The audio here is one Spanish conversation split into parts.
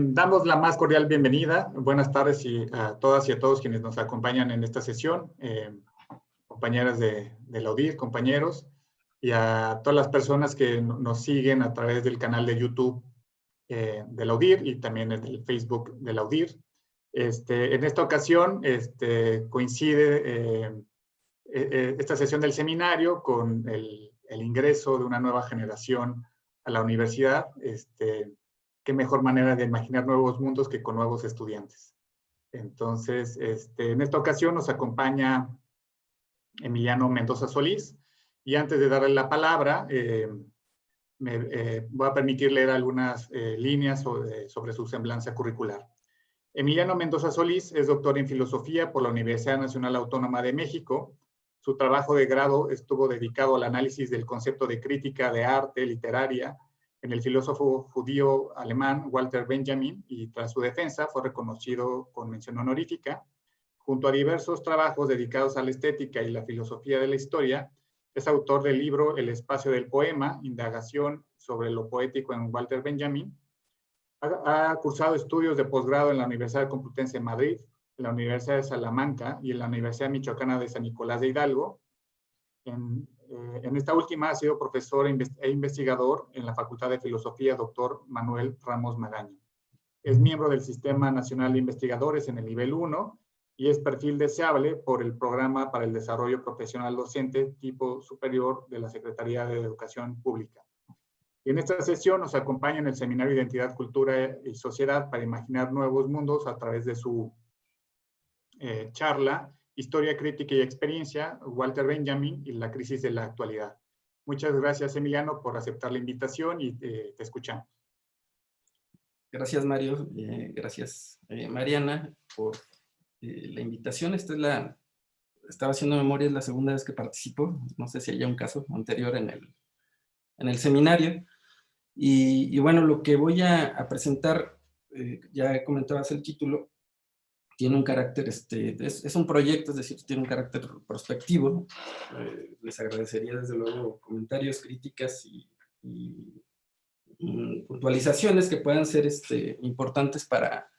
Damos la más cordial bienvenida. Buenas tardes a todas y a todos quienes nos acompañan en esta sesión, compañeras de la UDIR, compañeros, y a todas las personas que nos siguen a través del canal de YouTube de la UDIR y también en el Facebook de la UDIR. En esta ocasión coincide esta sesión del seminario con el ingreso de una nueva generación a la universidad. Qué mejor manera de imaginar nuevos mundos que con nuevos estudiantes. Entonces, en esta ocasión nos acompaña Emiliano Mendoza Solís, y antes de darle la palabra, me voy a permitir leer algunas líneas sobre su semblanza curricular. Emiliano Mendoza Solís es doctor en Filosofía por la Universidad Nacional Autónoma de México. Su trabajo de grado estuvo dedicado al análisis del concepto de crítica de arte literaria en el filósofo judío alemán Walter Benjamin, y tras su defensa fue reconocido con mención honorífica. Junto a diversos trabajos dedicados a la estética y la filosofía de la historia, es autor del libro El espacio del poema, indagación sobre lo poético en Walter Benjamin. Ha cursado estudios de posgrado en la Universidad Complutense de Madrid, en la Universidad de Salamanca y en la Universidad Michoacana de San Nicolás de Hidalgo. En esta última ha sido profesor e investigador en la Facultad de Filosofía Dr. Manuel Ramos Magaña. Es miembro del Sistema Nacional de Investigadores en el nivel 1 y es perfil deseable por el Programa para el Desarrollo Profesional Docente tipo superior de la Secretaría de Educación Pública. Y en esta sesión nos acompaña en el Seminario Identidad, Cultura y Sociedad para imaginar nuevos mundos a través de su charla Historia, Crítica y Experiencia, Walter Benjamin y la crisis de la actualidad. Muchas gracias, Emiliano, por aceptar la invitación y te escuchamos. Gracias, Mario. Gracias, Mariana, por la invitación. Estaba haciendo memoria, es la segunda vez que participo. No sé si haya un caso anterior en el seminario. Y bueno, lo que voy a presentar, ya comentabas el título, tiene un carácter, es un proyecto, es decir, tiene un carácter prospectivo. Les agradecería desde luego comentarios, críticas y puntualizaciones que puedan ser importantes para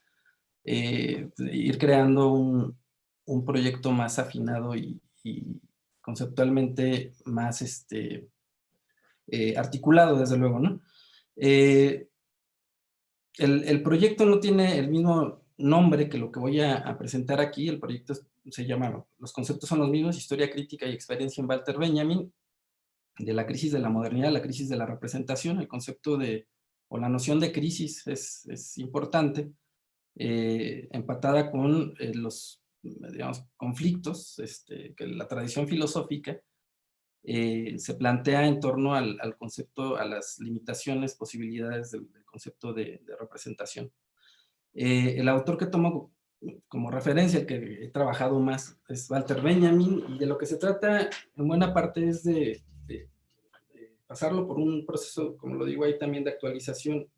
ir creando un proyecto más afinado y conceptualmente más articulado, desde luego, ¿no? El proyecto no tiene el mismo nombre que lo que voy a presentar aquí. El proyecto se llama, los conceptos son los mismos, Historia, Crítica y Experiencia en Walter Benjamin, de la crisis de la modernidad a la crisis de la representación. El concepto o la noción de crisis es importante, empatada con los, digamos, conflictos que la tradición filosófica se plantea en torno al concepto, a las limitaciones, posibilidades del concepto de representación. El autor que tomo como referencia, el que he trabajado más, es Walter Benjamin, y de lo que se trata en buena parte es de pasarlo por un proceso, como lo digo ahí también, de actualización,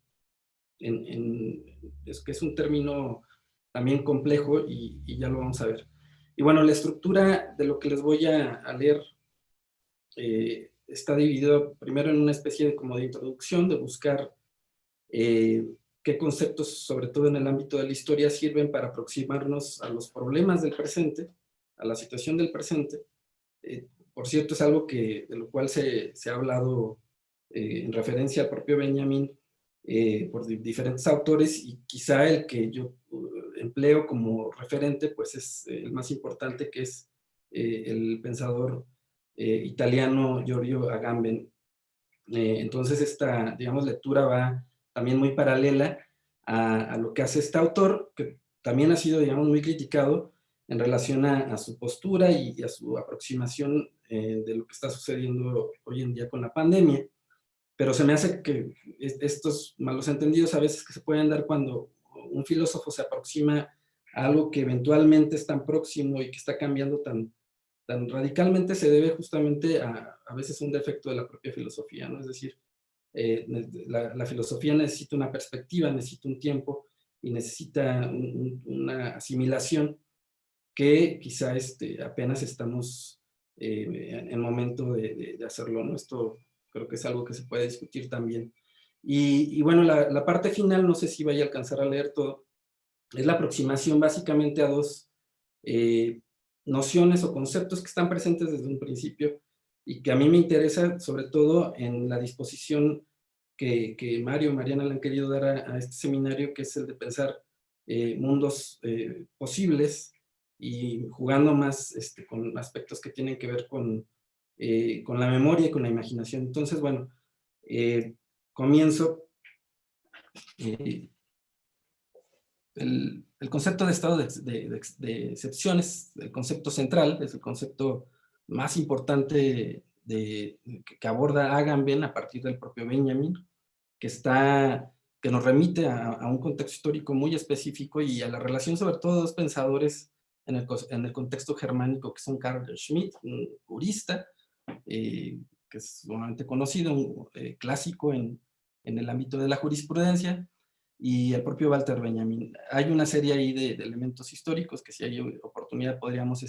que es un término también complejo y ya lo vamos a ver. Y bueno, la estructura de lo que les voy a leer está dividido primero en una especie de introducción, de buscar qué conceptos, sobre todo en el ámbito de la historia, sirven para aproximarnos a los problemas del presente, a la situación del presente. Por cierto, es algo de lo cual se ha hablado en referencia al propio Benjamin por diferentes autores, y quizá el que yo empleo como referente pues es el más importante, que es el pensador italiano Giorgio Agamben. Entonces esta, digamos, lectura va también muy paralela a lo que hace este autor, que también ha sido, digamos, muy criticado en relación a su postura y a su aproximación de lo que está sucediendo hoy en día con la pandemia. Pero se me hace que estos malos entendidos a veces que se pueden dar cuando un filósofo se aproxima a algo que eventualmente es tan próximo y que está cambiando tan radicalmente, se debe justamente a veces un defecto de la propia filosofía, ¿no? Es decir, la filosofía necesita una perspectiva, necesita un tiempo y necesita una asimilación que quizá apenas estamos en el momento de hacerlo, ¿no? Esto creo que es algo que se puede discutir también. Y bueno, la parte final, no sé si vaya a alcanzar a leer todo, es la aproximación básicamente a dos nociones o conceptos que están presentes desde un principio y que a mí me interesa sobre todo en la disposición que Mario y Mariana le han querido dar a este seminario, que es el de pensar mundos posibles y jugando más con aspectos que tienen que ver con la memoria y con la imaginación. Entonces, bueno, comienzo. El concepto de estado de excepción es el concepto central, es el concepto más importante que aborda Agamben a partir del propio Benjamin, que nos remite a un contexto histórico muy específico y a la relación sobre todo de dos pensadores en el contexto germánico, que son Carl Schmitt, un jurista, que es sumamente conocido, un clásico en el ámbito de la jurisprudencia, y el propio Walter Benjamin. Hay una serie ahí de elementos históricos que si hay oportunidad podríamos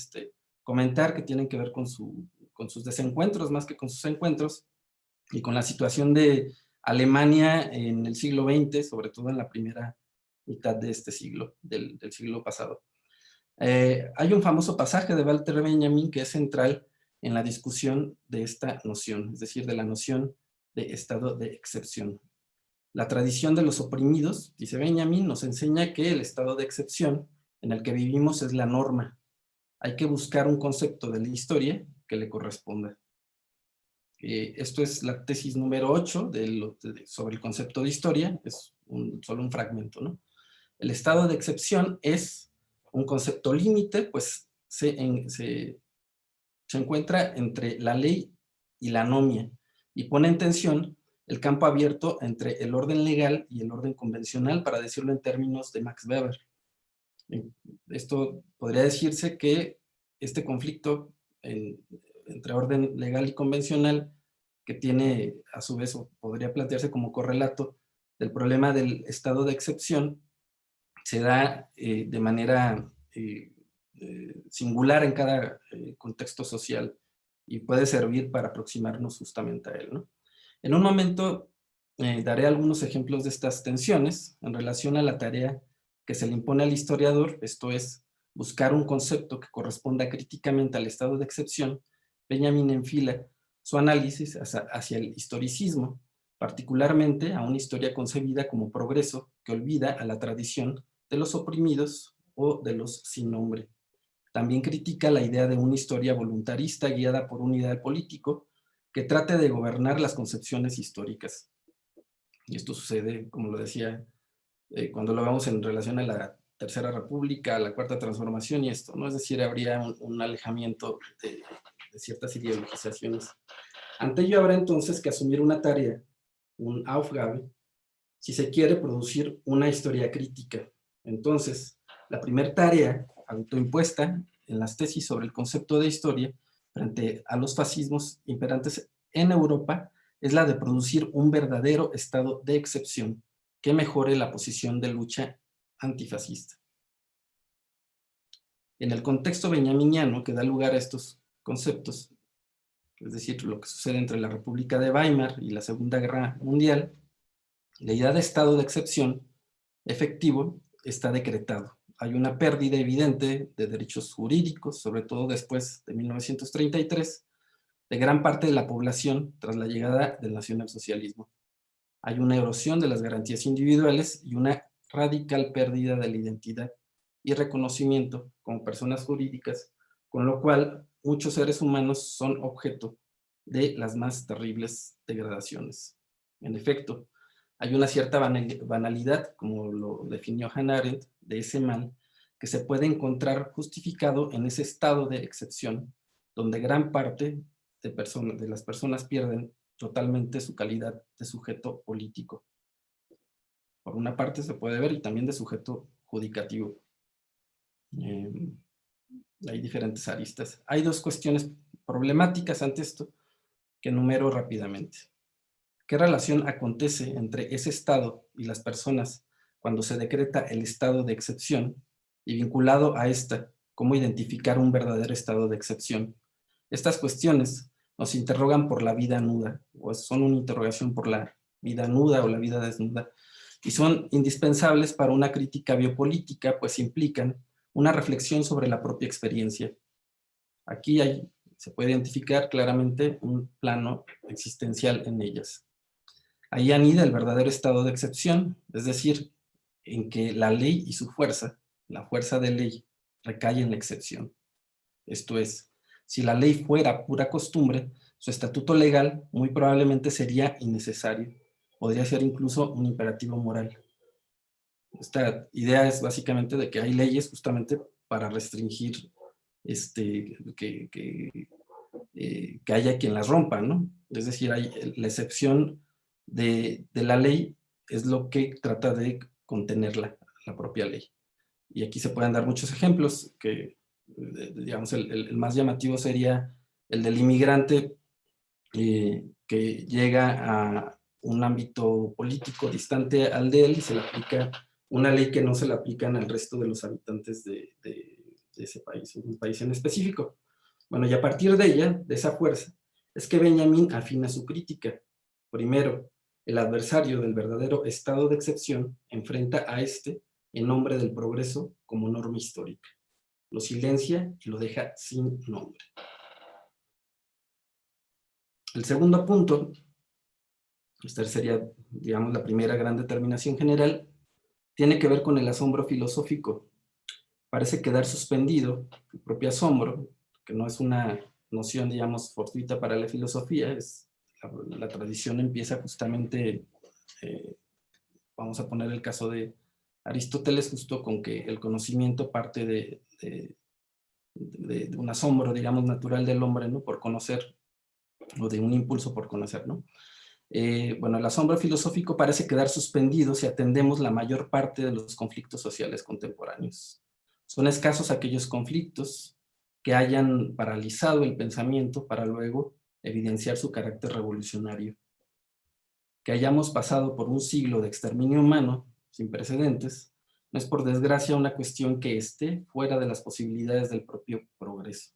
comentar, que tienen que ver con sus desencuentros más que con sus encuentros, y con la situación de Alemania en el siglo XX, sobre todo en la primera mitad de este siglo, del siglo pasado. Hay un famoso pasaje de Walter Benjamin que es central en la discusión de esta noción, es decir, de la noción de estado de excepción. La tradición de los oprimidos, dice Benjamin, nos enseña que el estado de excepción en el que vivimos es la norma. Hay que buscar un concepto de la historia que le corresponda. Esto es la tesis número 8 sobre el concepto de historia, es solo un fragmento, ¿no? El estado de excepción es un concepto límite, pues se encuentra entre la ley y la anomia, y pone en tensión el campo abierto entre el orden legal y el orden convencional, para decirlo en términos de Max Weber. Esto podría decirse que este conflicto entre orden legal y convencional, que tiene a su vez, o podría plantearse como correlato del problema del estado de excepción, se da de manera singular en cada contexto social y puede servir para aproximarnos justamente a él, ¿no? En un momento daré algunos ejemplos de estas tensiones en relación a la tarea que se le impone al historiador, esto es, buscar un concepto que corresponda críticamente al estado de excepción. Benjamin enfila su análisis hacia el historicismo, particularmente a una historia concebida como progreso que olvida a la tradición de los oprimidos o de los sin nombre. También critica la idea de una historia voluntarista guiada por un ideal político que trate de gobernar las concepciones históricas. Y esto sucede, como lo decía, cuando lo vemos en relación a la Tercera República, a la Cuarta Transformación y esto, ¿no? Es decir, habría un alejamiento de ciertas ideologizaciones. Ante ello habrá entonces que asumir una tarea, un Aufgabe, si se quiere producir una historia crítica. Entonces, la primera tarea autoimpuesta en las tesis sobre el concepto de historia frente a los fascismos imperantes en Europa es la de producir un verdadero estado de excepción que mejore la posición de lucha antifascista. En el contexto benjaminiano que da lugar a estos conceptos, es decir, lo que sucede entre la República de Weimar y la Segunda Guerra Mundial, la idea de estado de excepción efectivo está decretado. Hay una pérdida evidente de derechos jurídicos, sobre todo después de 1933, de gran parte de la población tras la llegada del nacionalsocialismo. Hay una erosión de las garantías individuales y una radical pérdida de la identidad y reconocimiento como personas jurídicas, con lo cual muchos seres humanos son objeto de las más terribles degradaciones. En efecto, hay una cierta banalidad, como lo definió Hannah Arendt, de ese mal que se puede encontrar justificado en ese estado de excepción, donde gran parte de las personas pierden totalmente su calidad de sujeto político. Por una parte se puede ver, y también de sujeto judicativo. Hay diferentes aristas. Hay dos cuestiones problemáticas ante esto que enumero rápidamente. ¿Qué relación acontece entre ese estado y las personas cuando se decreta el estado de excepción? Y vinculado a esta, ¿cómo identificar un verdadero estado de excepción? Estas cuestiones nos interrogan por la vida nuda, o son una interrogación por la vida nuda o la vida desnuda, y son indispensables para una crítica biopolítica, pues implican una reflexión sobre la propia experiencia. Aquí se puede identificar claramente un plano existencial en ellas. Ahí anida el verdadero estado de excepción, es decir, en que la ley y su fuerza, la fuerza de ley, recae en la excepción. Esto es, si la ley fuera pura costumbre, su estatuto legal muy probablemente sería innecesario. Podría ser incluso un imperativo moral. Esta idea es básicamente de que hay leyes justamente para restringir que haya quien las rompa, ¿no? Es decir, la excepción de la ley es lo que trata de contener la propia ley. Y aquí se pueden dar muchos ejemplos, que digamos el más llamativo sería el del inmigrante que llega a un ámbito político distante al de él y se le aplica una ley que no se le aplican al resto de los habitantes de ese país, un país en específico. Bueno, y a partir de ella, de esa fuerza, es que Benjamin afina su crítica. Primero, el adversario del verdadero estado de excepción enfrenta a este en nombre del progreso como norma histórica. Lo silencia y lo deja sin nombre. El segundo punto, esta sería, digamos, la primera gran determinación general, tiene que ver con el asombro filosófico. Parece quedar suspendido el propio asombro, que no es una noción, digamos, fortuita para la filosofía, la tradición empieza justamente, vamos a poner el caso de Aristóteles, justo con que el conocimiento parte de un asombro, digamos, natural del hombre, ¿no? Por conocer, o de un impulso por conocer, ¿no? Bueno, el asombro filosófico parece quedar suspendido si atendemos la mayor parte de los conflictos sociales contemporáneos. Son escasos aquellos conflictos que hayan paralizado el pensamiento para luego evidenciar su carácter revolucionario. Que hayamos pasado por un siglo de exterminio humano sin precedentes no es por desgracia una cuestión que esté fuera de las posibilidades del propio progreso.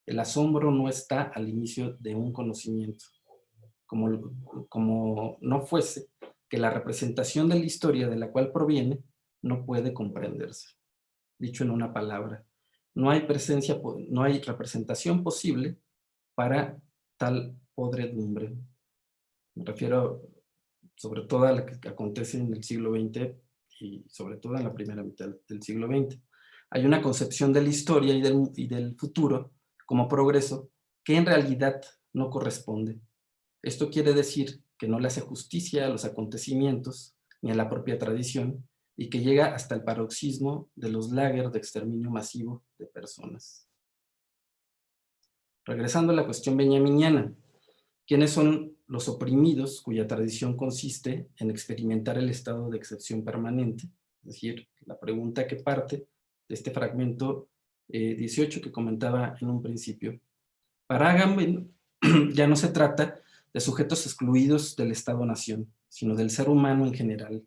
El asombro no está al inicio de un conocimiento, como no fuese que la representación de la historia de la cual proviene no puede comprenderse. Dicho en una palabra, no hay representación posible para tal podredumbre. Me refiero sobre todo a lo que acontece en el siglo XX y sobre todo en la primera mitad del siglo XX. Hay una concepción de la historia y del futuro como progreso que en realidad no corresponde. Esto quiere decir que no le hace justicia a los acontecimientos ni a la propia tradición y que llega hasta el paroxismo de los lagers de exterminio masivo de personas. Regresando a la cuestión benjaminiana, ¿quiénes son los oprimidos cuya tradición consiste en experimentar el estado de excepción permanente? Es decir, la pregunta que parte de este fragmento 18 que comentaba en un principio. Para Agamben ya no se trata de sujetos excluidos del Estado-nación, sino del ser humano en general.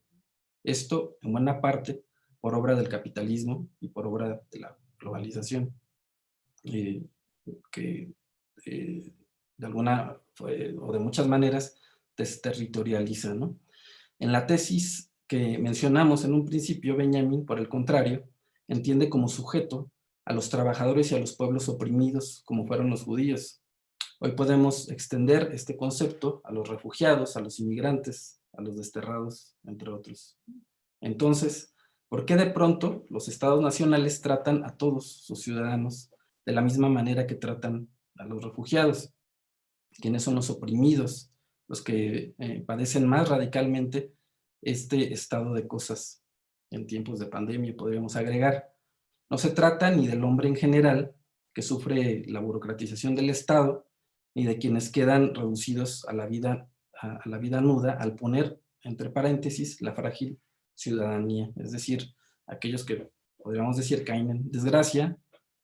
Esto, en buena parte, por obra del capitalismo y por obra de la globalización, que de alguna o de muchas maneras desterritorializa, ¿no? En la tesis que mencionamos en un principio, Benjamin, por el contrario, entiende como sujeto a los trabajadores y a los pueblos oprimidos, como fueron los judíos. Hoy podemos extender este concepto a los refugiados, a los inmigrantes, a los desterrados, entre otros. Entonces, ¿por qué de pronto los estados nacionales tratan a todos sus ciudadanos de la misma manera que tratan a los refugiados? ¿Quiénes son los oprimidos? Los que padecen más radicalmente este estado de cosas en tiempos de pandemia, podríamos agregar. No se trata ni del hombre en general, que sufre la burocratización del Estado, ni de quienes quedan reducidos a la vida nuda al poner, entre paréntesis, la frágil ciudadanía, es decir, aquellos que podríamos decir caen en desgracia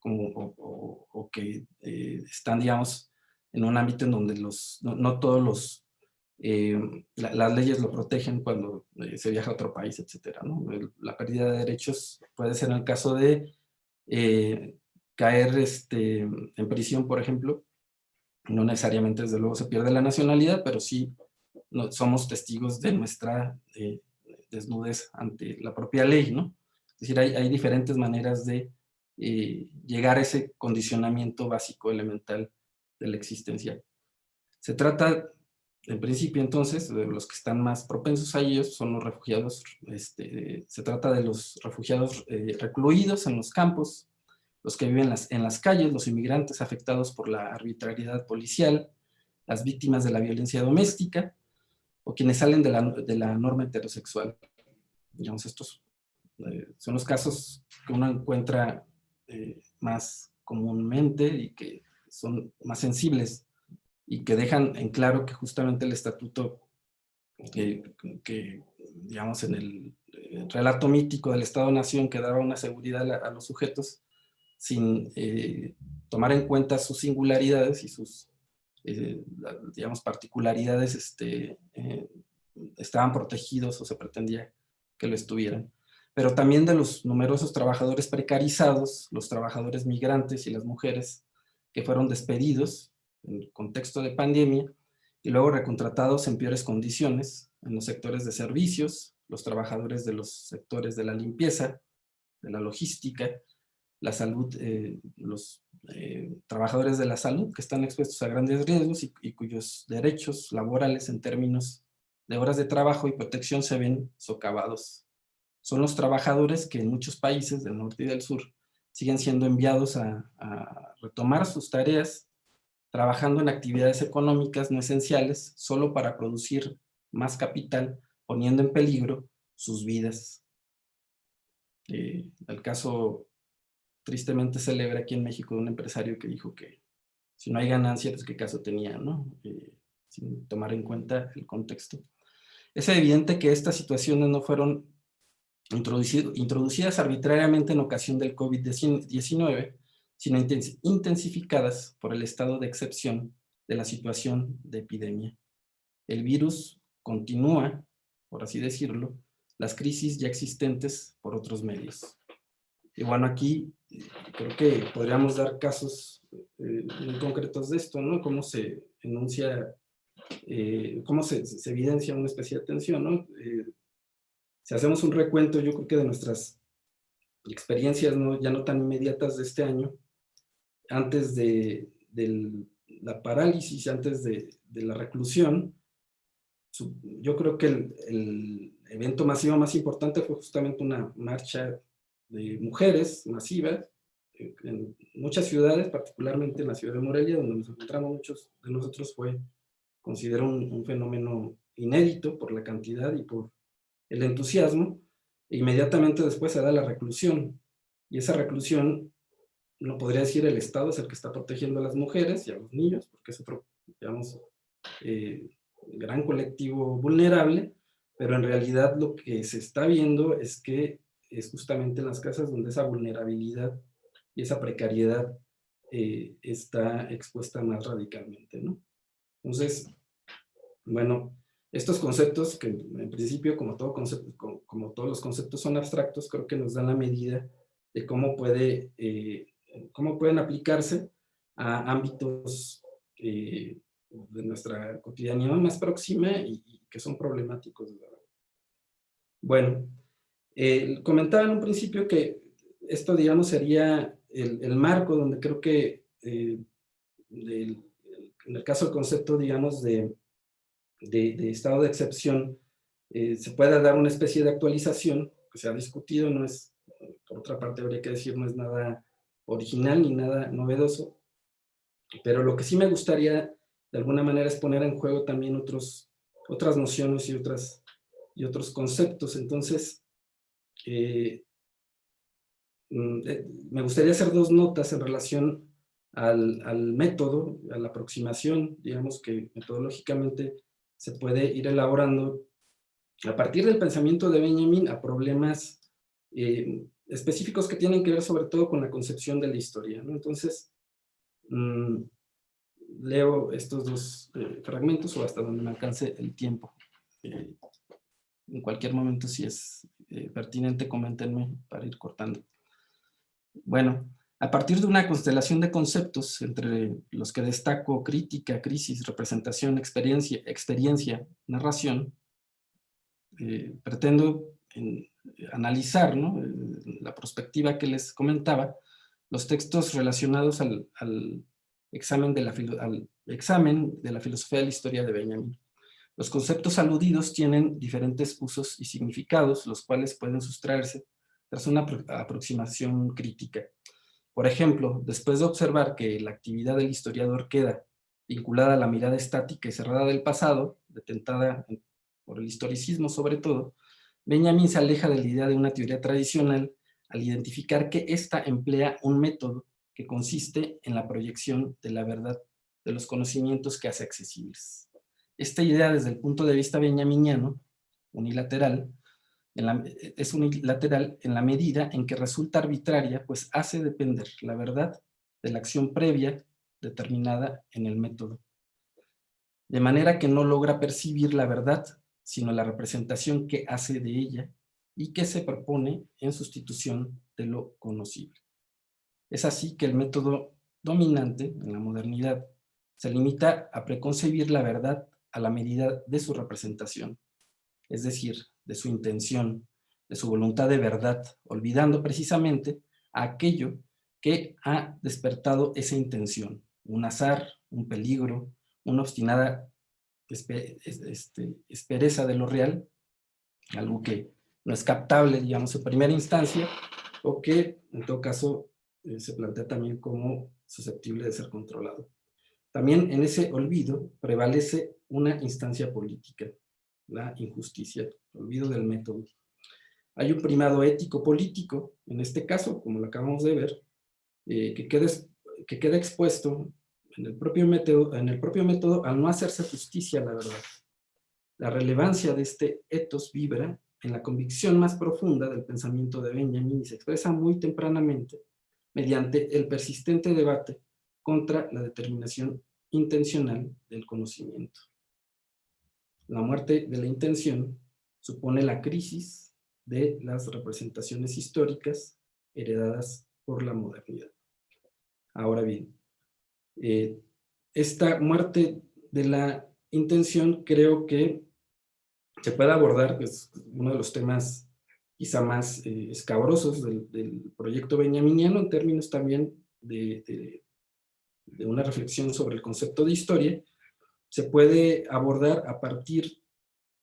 o que están, digamos, en un ámbito en donde no todos las leyes lo protegen cuando se viaja a otro país, etcétera, ¿no? La pérdida de derechos puede ser en el caso de caer en prisión, por ejemplo. No necesariamente, desde luego, se pierde la nacionalidad, pero sí somos testigos de nuestra desnudez ante la propia ley, ¿no? Es decir, hay diferentes maneras de llegar a ese condicionamiento básico, elemental de la existencia. Se trata, en principio, entonces, de los que están más propensos a ellos son los refugiados. Se trata de los refugiados recluidos en los campos, los que viven en las calles, los inmigrantes afectados por la arbitrariedad policial, las víctimas de la violencia doméstica, o quienes salen de la norma heterosexual. Digamos, estos son los casos que uno encuentra más comúnmente y que son más sensibles y que dejan en claro que justamente el estatuto que digamos, en el relato mítico del Estado-Nación, que daba una seguridad a los sujetos sin tomar en cuenta sus singularidades y sus, digamos, particularidades, estaban protegidos o se pretendía que lo estuvieran. Pero también de los numerosos trabajadores precarizados, los trabajadores migrantes y las mujeres que fueron despedidos en el contexto de pandemia y luego recontratados en peores condiciones en los sectores de servicios, los trabajadores de los sectores de la limpieza, de la logística, la salud, los trabajadores de la salud que están expuestos a grandes riesgos y cuyos derechos laborales en términos de horas de trabajo y protección se ven socavados. Son los trabajadores que en muchos países del norte y del sur siguen siendo enviados a retomar sus tareas, trabajando en actividades económicas no esenciales solo para producir más capital, poniendo en peligro sus vidas. El caso tristemente célebre aquí en México de un empresario que dijo que si no hay ganancia, pues qué caso tenía, ¿no? Sin tomar en cuenta el contexto. Es evidente que estas situaciones no fueron introducidas arbitrariamente en ocasión del COVID-19, sino intensificadas por el estado de excepción de la situación de epidemia. El virus continúa, por así decirlo, las crisis ya existentes por otros medios. Y bueno, aquí creo que podríamos dar casos muy concretos de esto, ¿no? Cómo se enuncia, cómo se evidencia una especie de tensión, ¿no? Si hacemos un recuento, yo creo que de nuestras experiencias ya no tan inmediatas de este año, antes de la parálisis, antes de la reclusión, yo creo que el evento masivo más importante fue justamente una marcha de mujeres masiva en muchas ciudades, particularmente en la ciudad de Morelia, donde nos encontramos muchos de nosotros, considero un fenómeno inédito por la cantidad y por el entusiasmo. E inmediatamente después se da la reclusión, y esa reclusión, no podría decir el Estado es el que está protegiendo a las mujeres y a los niños, porque es otro, digamos, gran colectivo vulnerable, pero en realidad lo que se está viendo es que es justamente en las casas donde esa vulnerabilidad y esa precariedad está expuesta más radicalmente, ¿no? Entonces, bueno, estos conceptos que en principio, como todos los conceptos son abstractos, creo que nos dan la medida de cómo pueden aplicarse a ámbitos de nuestra cotidianidad más próxima y que son problemáticos. Bueno, comentaba en un principio que esto, digamos, sería el marco donde creo que en el caso del concepto, digamos, de estado de excepción, se pueda dar una especie de actualización que se ha discutido, no es, por otra parte habría que decir, no es nada original ni nada novedoso, pero lo que sí me gustaría de alguna manera es poner en juego también otras nociones y otros conceptos. Entonces, me gustaría hacer dos notas en relación al método, a la aproximación, digamos, que metodológicamente se puede ir elaborando a partir del pensamiento de Benjamin a problemas específicos que tienen que ver sobre todo con la concepción de la historia, ¿no? Entonces, leo estos dos fragmentos o hasta donde me alcance el tiempo. En cualquier momento, si es pertinente, coméntenme para ir cortando. Bueno, A partir de una constelación de conceptos, entre los que destaco crítica, crisis, representación, experiencia, narración, pretendo analizar, ¿no?, la perspectiva que les comentaba, los textos relacionados al examen de la filosofía de la historia de Benjamin. Los conceptos aludidos tienen diferentes usos y significados, los cuales pueden sustraerse tras una aproximación crítica. Por ejemplo, después de observar que la actividad del historiador queda vinculada a la mirada estática y cerrada del pasado, detentada por el historicismo sobre todo, Benjamin se aleja de la idea de una teoría tradicional al identificar que ésta emplea un método que consiste en la proyección de la verdad de los conocimientos que hace accesibles. Esta idea, desde el punto de vista benjaminiano, unilateral, es unilateral en la medida en que resulta arbitraria, pues hace depender la verdad de la acción previa determinada en el método. De manera que no logra percibir la verdad, sino la representación que hace de ella y que se propone en sustitución de lo conocible. Es así que el método dominante en la modernidad se limita a preconcebir la verdad a la medida de su representación, es decir, de su intención, de su voluntad de verdad, olvidando precisamente a aquello que ha despertado esa intención, un azar, un peligro, una obstinada espereza de lo real, algo que no es captable, digamos, en primera instancia, o que en todo caso se plantea también como susceptible de ser controlado. También en ese olvido prevalece una instancia política, la injusticia, el olvido del método. Hay un primado ético-político, en este caso, como lo acabamos de ver, que queda expuesto en el propio método al no hacerse justicia a la verdad. La relevancia de este ethos vibra en la convicción más profunda del pensamiento de Benjamin y se expresa muy tempranamente mediante el persistente debate contra la determinación intencional del conocimiento. La muerte de la intención supone la crisis de las representaciones históricas heredadas por la modernidad. Ahora bien, esta muerte de la intención creo que se puede abordar, es uno de los temas quizá más escabrosos del proyecto benjaminiano en términos también de una reflexión sobre el concepto de historia. Se puede abordar a partir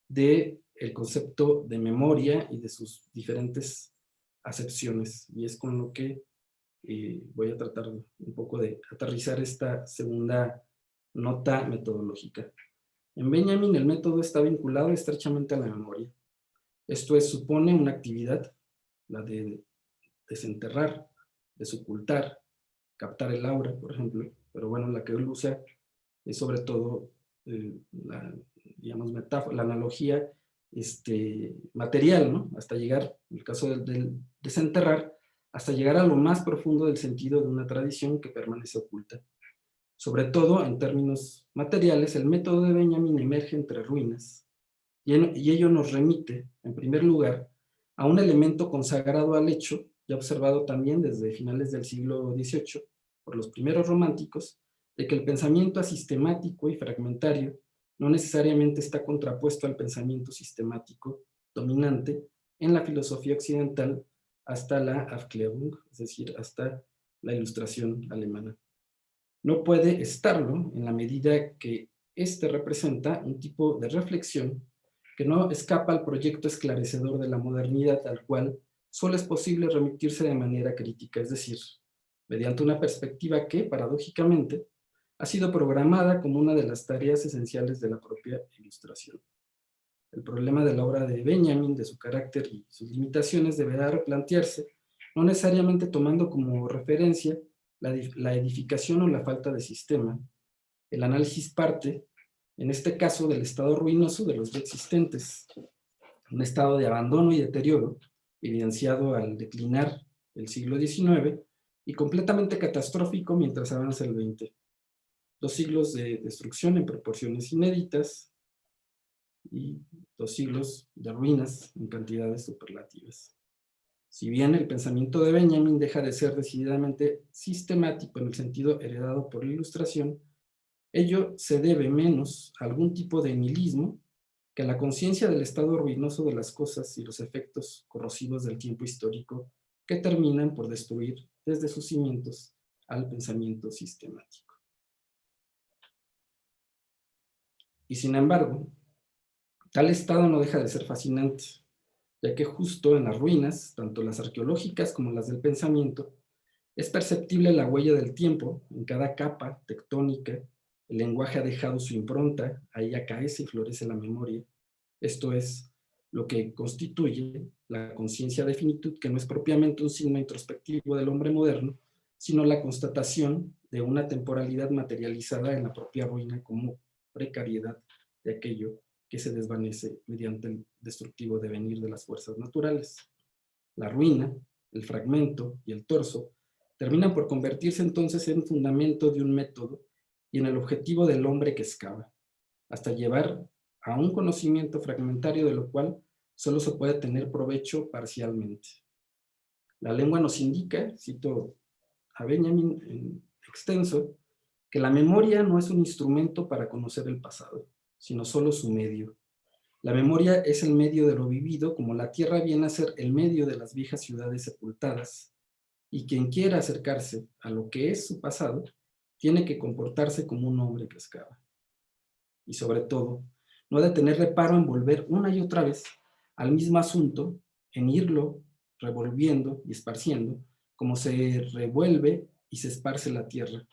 del concepto de memoria y de sus diferentes acepciones, y es con lo que voy a tratar un poco de aterrizar esta segunda nota metodológica. En Benjamin el método está vinculado estrechamente a la memoria. Esto supone una actividad, la de desenterrar, desocultar, captar el aura, por ejemplo, pero bueno, la que él usa es sobre todo la, digamos, metáfora, la analogía material, ¿no? Hasta llegar, en el caso del desenterrar, hasta llegar a lo más profundo del sentido de una tradición que permanece oculta. Sobre todo, en términos materiales, el método de Benjamin emerge entre ruinas, y ello nos remite, en primer lugar, a un elemento consagrado al hecho, ya observado también desde finales del siglo XVIII por los primeros románticos, de que el pensamiento asistemático y fragmentario no necesariamente está contrapuesto al pensamiento sistemático dominante en la filosofía occidental hasta la Aufklärung, es decir, hasta la Ilustración alemana. No puede estarlo en la medida que éste representa un tipo de reflexión que no escapa al proyecto esclarecedor de la modernidad, al cual solo es posible remitirse de manera crítica, es decir, mediante una perspectiva que, paradójicamente, ha sido programada como una de las tareas esenciales de la propia Ilustración. El problema de la obra de Benjamin, de su carácter y sus limitaciones, deberá replantearse, no necesariamente tomando como referencia la edificación o la falta de sistema. El análisis parte, en este caso, del estado ruinoso de los ya existentes, un estado de abandono y deterioro, evidenciado al declinar el siglo XIX y completamente catastrófico mientras avanza el XX. 2 siglos de destrucción en proporciones inéditas y 2 siglos de ruinas en cantidades superlativas. Si bien el pensamiento de Benjamin deja de ser decididamente sistemático en el sentido heredado por la Ilustración, ello se debe menos a algún tipo de nihilismo que a la conciencia del estado ruinoso de las cosas y los efectos corrosivos del tiempo histórico que terminan por destruir desde sus cimientos al pensamiento sistemático. Y sin embargo, tal estado no deja de ser fascinante, ya que justo en las ruinas, tanto las arqueológicas como las del pensamiento, es perceptible la huella del tiempo en cada capa tectónica. El lenguaje ha dejado su impronta, ahí acaece y florece la memoria. Esto es lo que constituye la conciencia de finitud, que no es propiamente un signo introspectivo del hombre moderno, sino la constatación de una temporalidad materializada en la propia ruina como precariedad de aquello que se desvanece mediante el destructivo devenir de las fuerzas naturales. La ruina, el fragmento y el torso terminan por convertirse entonces en fundamento de un método y en el objetivo del hombre que excava, hasta llevar a un conocimiento fragmentario de lo cual solo se puede tener provecho parcialmente. La lengua nos indica, cito a Benjamin en extenso, que la memoria no es un instrumento para conocer el pasado, sino solo su medio. La memoria es el medio de lo vivido, como la tierra viene a ser el medio de las viejas ciudades sepultadas, y quien quiera acercarse a lo que es su pasado, tiene que comportarse como un hombre que excava. Y sobre todo, no ha de tener reparo en volver una y otra vez al mismo asunto, en irlo revolviendo y esparciendo, como se revuelve y se esparce la tierra.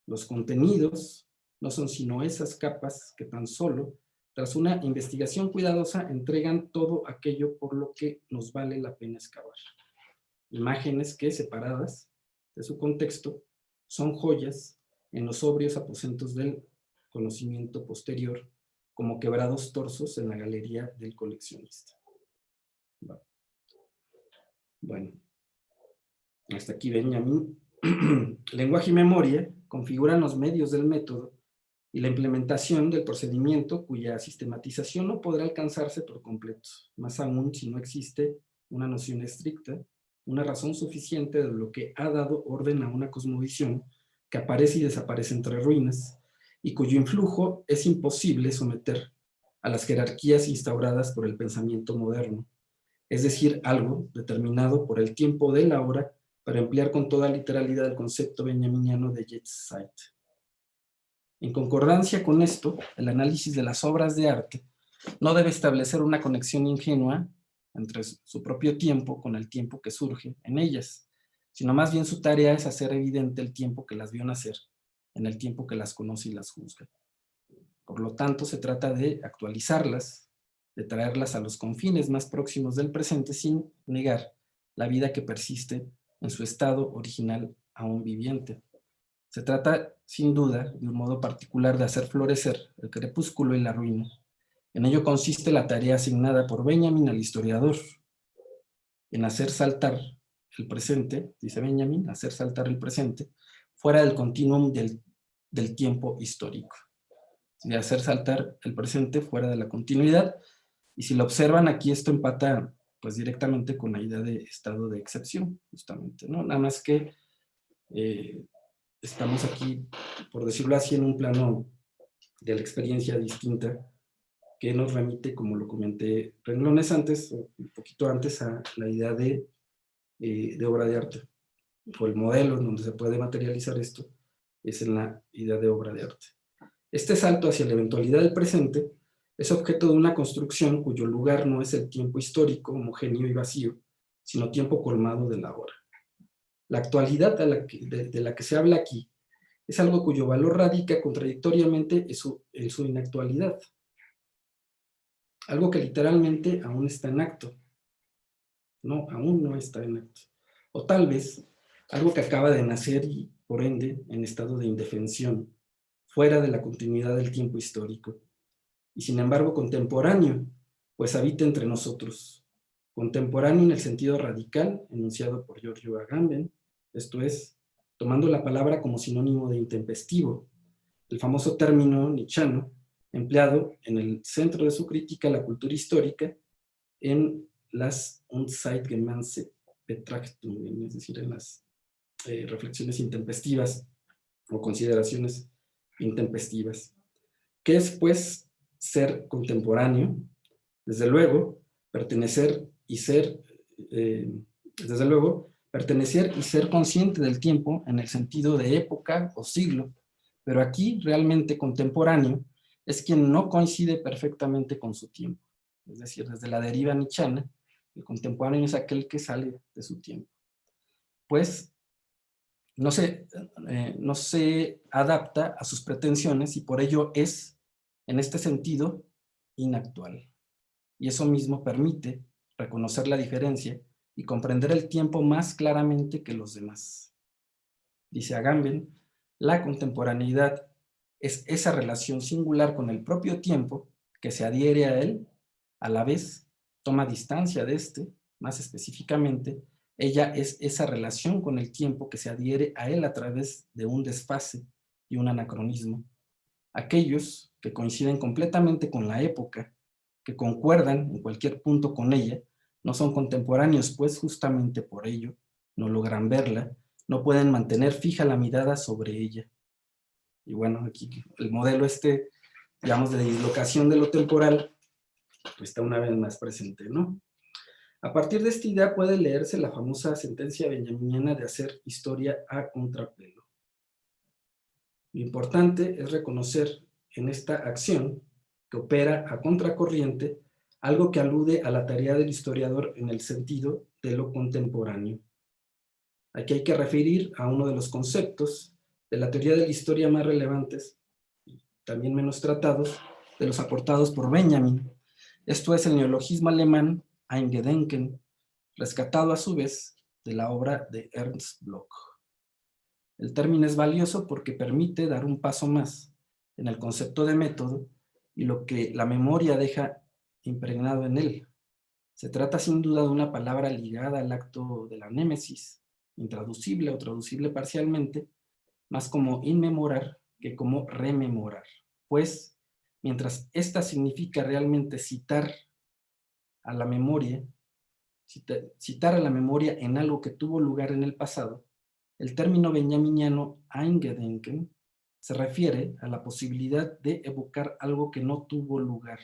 Los contenidos no son sino esas capas que tan solo, tras una investigación cuidadosa, entregan todo aquello por lo que nos vale la pena excavar. Imágenes que, separadas de su contexto, son joyas en los sobrios aposentos del conocimiento posterior, como quebrados torsos en la galería del coleccionista. Bueno, hasta aquí Benjamin. Lenguaje y memoria configuran los medios del método y la implementación del procedimiento, cuya sistematización no podrá alcanzarse por completo, más aún si no existe una noción estricta, una razón suficiente de lo que ha dado orden a una cosmovisión que aparece y desaparece entre ruinas, y cuyo influjo es imposible someter a las jerarquías instauradas por el pensamiento moderno, es decir, algo determinado por el tiempo de la hora, para emplear con toda literalidad el concepto benjaminiano de Jetztzeit. En concordancia con esto, el análisis de las obras de arte no debe establecer una conexión ingenua entre su propio tiempo con el tiempo que surge en ellas, sino más bien su tarea es hacer evidente el tiempo que las vio nacer, en el tiempo que las conoce y las juzga. Por lo tanto, se trata de actualizarlas, de traerlas a los confines más próximos del presente sin negar la vida que persiste en su estado original aún viviente. Se trata, sin duda, de un modo particular de hacer florecer el crepúsculo y la ruina. En ello consiste la tarea asignada por Benjamin al historiador, en hacer saltar el presente, dice Benjamin, hacer saltar el presente fuera del continuum del tiempo histórico. De hacer saltar el presente fuera de la continuidad, y si lo observan aquí, esto empata pues directamente con la idea de estado de excepción, justamente, ¿no? Nada más que estamos aquí, por decirlo así, en un plano de la experiencia distinta que nos remite, como lo comenté renglones antes, o un poquito antes, a la idea de obra de arte, o el modelo en donde se puede materializar esto, es en la idea de obra de arte. Este salto hacia la eventualidad del presente es objeto de una construcción cuyo lugar no es el tiempo histórico, homogéneo y vacío, sino tiempo colmado de la hora. La actualidad de la que se habla aquí es algo cuyo valor radica contradictoriamente en su inactualidad. Algo que literalmente aún está en acto. No, aún no está en acto. O tal vez algo que acaba de nacer y, por ende, en estado de indefensión, fuera de la continuidad del tiempo histórico. Y sin embargo contemporáneo, pues habita entre nosotros. Contemporáneo en el sentido radical, enunciado por Giorgio Agamben, esto es, tomando la palabra como sinónimo de intempestivo, el famoso término nietzscheano, empleado en el centro de su crítica a la cultura histórica en las Unzeitgemäße Betrachtungen, es decir, en las reflexiones intempestivas o consideraciones intempestivas. ¿Qué es, pues, ser contemporáneo? Desde luego, pertenecer y ser consciente del tiempo en el sentido de época o siglo, pero aquí realmente contemporáneo es quien no coincide perfectamente con su tiempo. Es decir, desde la deriva nietzscheana, el contemporáneo es aquel que sale de su tiempo. Pues no se adapta a sus pretensiones y por ello es, en este sentido, inactual. Y eso mismo permite reconocer la diferencia y comprender el tiempo más claramente que los demás. Dice Agamben, la contemporaneidad es esa relación singular con el propio tiempo que se adhiere a él, a la vez toma distancia de este, más específicamente, ella es esa relación con el tiempo que se adhiere a él a través de un desfase y un anacronismo. Aquellos que coinciden completamente con la época, que concuerdan en cualquier punto con ella, no son contemporáneos, pues justamente por ello no logran verla, no pueden mantener fija la mirada sobre ella. Y bueno, aquí el modelo digamos, de dislocación de lo temporal, pues está una vez más presente, ¿no? A partir de esta idea puede leerse la famosa sentencia benjaminiana de hacer historia a contrapelo. Lo importante es reconocer en esta acción que opera a contracorriente algo que alude a la tarea del historiador en el sentido de lo contemporáneo. Aquí hay que referir a uno de los conceptos de la teoría de la historia más relevantes, y también menos tratados, de los aportados por Benjamin. Esto es el neologismo alemán Eingedenken, rescatado a su vez de la obra de Ernst Bloch. El término es valioso porque permite dar un paso más en el concepto de método y lo que la memoria deja impregnado en él. Se trata sin duda de una palabra ligada al acto de la némesis, intraducible o traducible parcialmente, más como inmemorar que como rememorar. Pues, mientras esta significa realmente citar a la memoria en algo que tuvo lugar en el pasado, el término benjaminiano Eingedenken se refiere a la posibilidad de evocar algo que no tuvo lugar.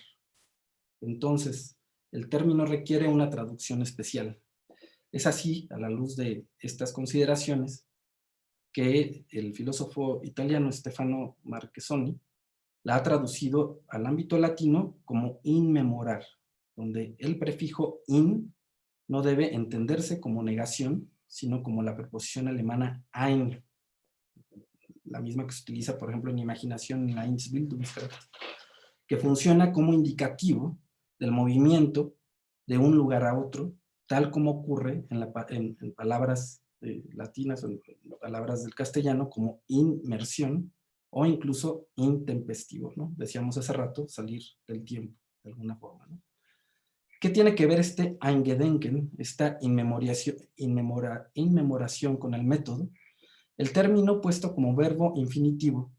Entonces, el término requiere una traducción especial. Es así, a la luz de estas consideraciones, que el filósofo italiano Stefano Marchesoni la ha traducido al ámbito latino como inmemorar, donde el prefijo in no debe entenderse como negación, sino como la preposición alemana ein, la misma que se utiliza, por ejemplo, en imaginación en la Einbildungskraft, que funciona como indicativo del movimiento de un lugar a otro, tal como ocurre en palabras latinas o en palabras del castellano como inmersión o incluso intempestivo, ¿no? Decíamos hace rato, salir del tiempo, de alguna forma, ¿no? ¿Qué tiene que ver este Eingedenken, esta inmemoración con el método? El término puesto como verbo infinitivo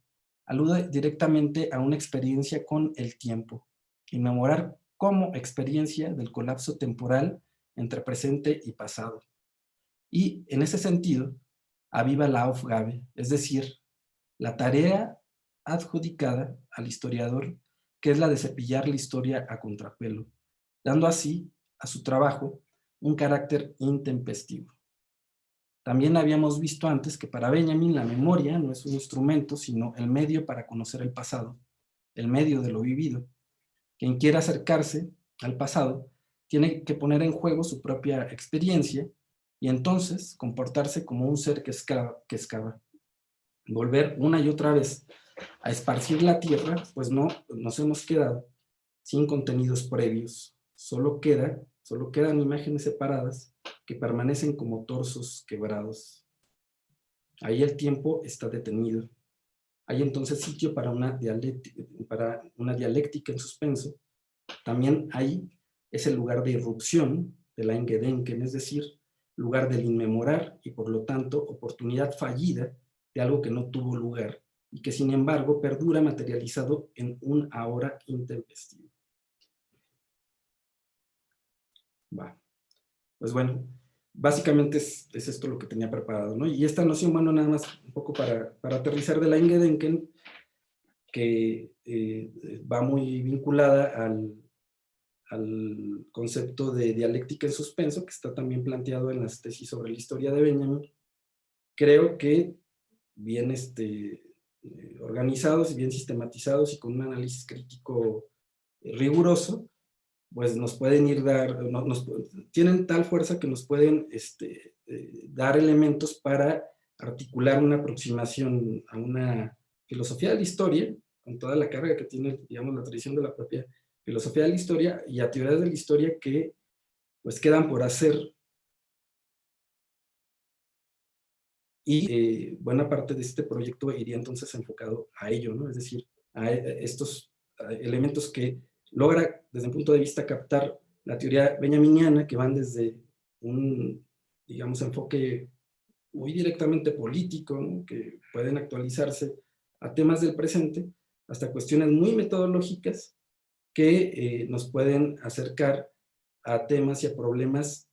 alude directamente a una experiencia con el tiempo. Inmemorar como experiencia del colapso temporal entre presente y pasado. Y en ese sentido, aviva la Aufgabe, es decir, la tarea adjudicada al historiador, que es la de cepillar la historia a contrapelo, dando así a su trabajo un carácter intempestivo. También habíamos visto antes que para Benjamin la memoria no es un instrumento, sino el medio para conocer el pasado, el medio de lo vivido. Quien quiera acercarse al pasado tiene que poner en juego su propia experiencia y entonces comportarse como un ser que excava. Volver una y otra vez a esparcir la tierra, pues no nos hemos quedado sin contenidos previos. Solo quedan imágenes separadas que permanecen como torsos quebrados. Ahí el tiempo está detenido. Hay entonces sitio para una dialéctica en suspenso. También ahí es el lugar de irrupción de la Eingedenken, es decir, lugar del inmemorar y por lo tanto oportunidad fallida de algo que no tuvo lugar y que sin embargo perdura materializado en un ahora intempestivo. Va. Pues bueno, básicamente es esto lo que tenía preparado, ¿no? Y esta noción, bueno, nada más un poco para aterrizar de la Eingedenken, que va muy vinculada al concepto de dialéctica en suspenso, que está también planteado en las tesis sobre la historia de Benjamin. Creo que bien organizados y bien sistematizados y con un análisis crítico riguroso, pues nos pueden tienen tal fuerza que nos pueden dar elementos para articular una aproximación a una filosofía de la historia, con toda la carga que tiene, digamos, la tradición de la propia filosofía de la historia, y a teorías de la historia que pues quedan por hacer, y buena parte de este proyecto iría entonces enfocado a ello, ¿no? Es decir, a estos elementos que logra, desde un punto de vista, captar la teoría benjaminiana, que van desde un, digamos, enfoque muy directamente político, ¿no? Que pueden actualizarse a temas del presente, hasta cuestiones muy metodológicas que nos pueden acercar a temas y a problemas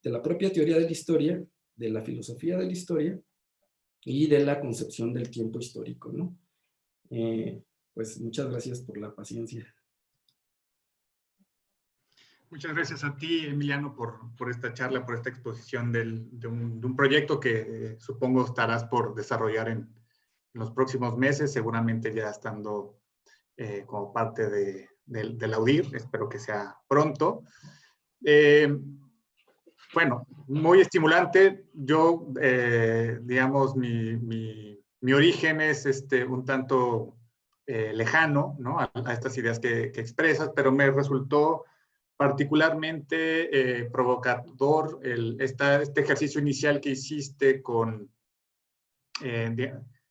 de la propia teoría de la historia, de la filosofía de la historia y de la concepción del tiempo histórico, ¿no? Pues muchas gracias por la paciencia. Muchas gracias a ti, Emiliano, por esta charla, por esta exposición de un proyecto que supongo estarás por desarrollar en los próximos meses, seguramente ya estando como parte del AUDIR, espero que sea pronto. Bueno, muy estimulante. Yo, digamos, mi origen es un tanto lejano, ¿no? a estas ideas que expresas, pero me resultó particularmente provocador este ejercicio inicial que hiciste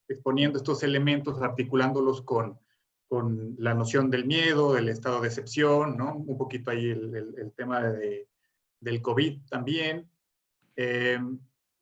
exponiendo estos elementos, articulándolos con la noción del miedo, del estado de excepción, ¿no? Un poquito ahí el tema del COVID también.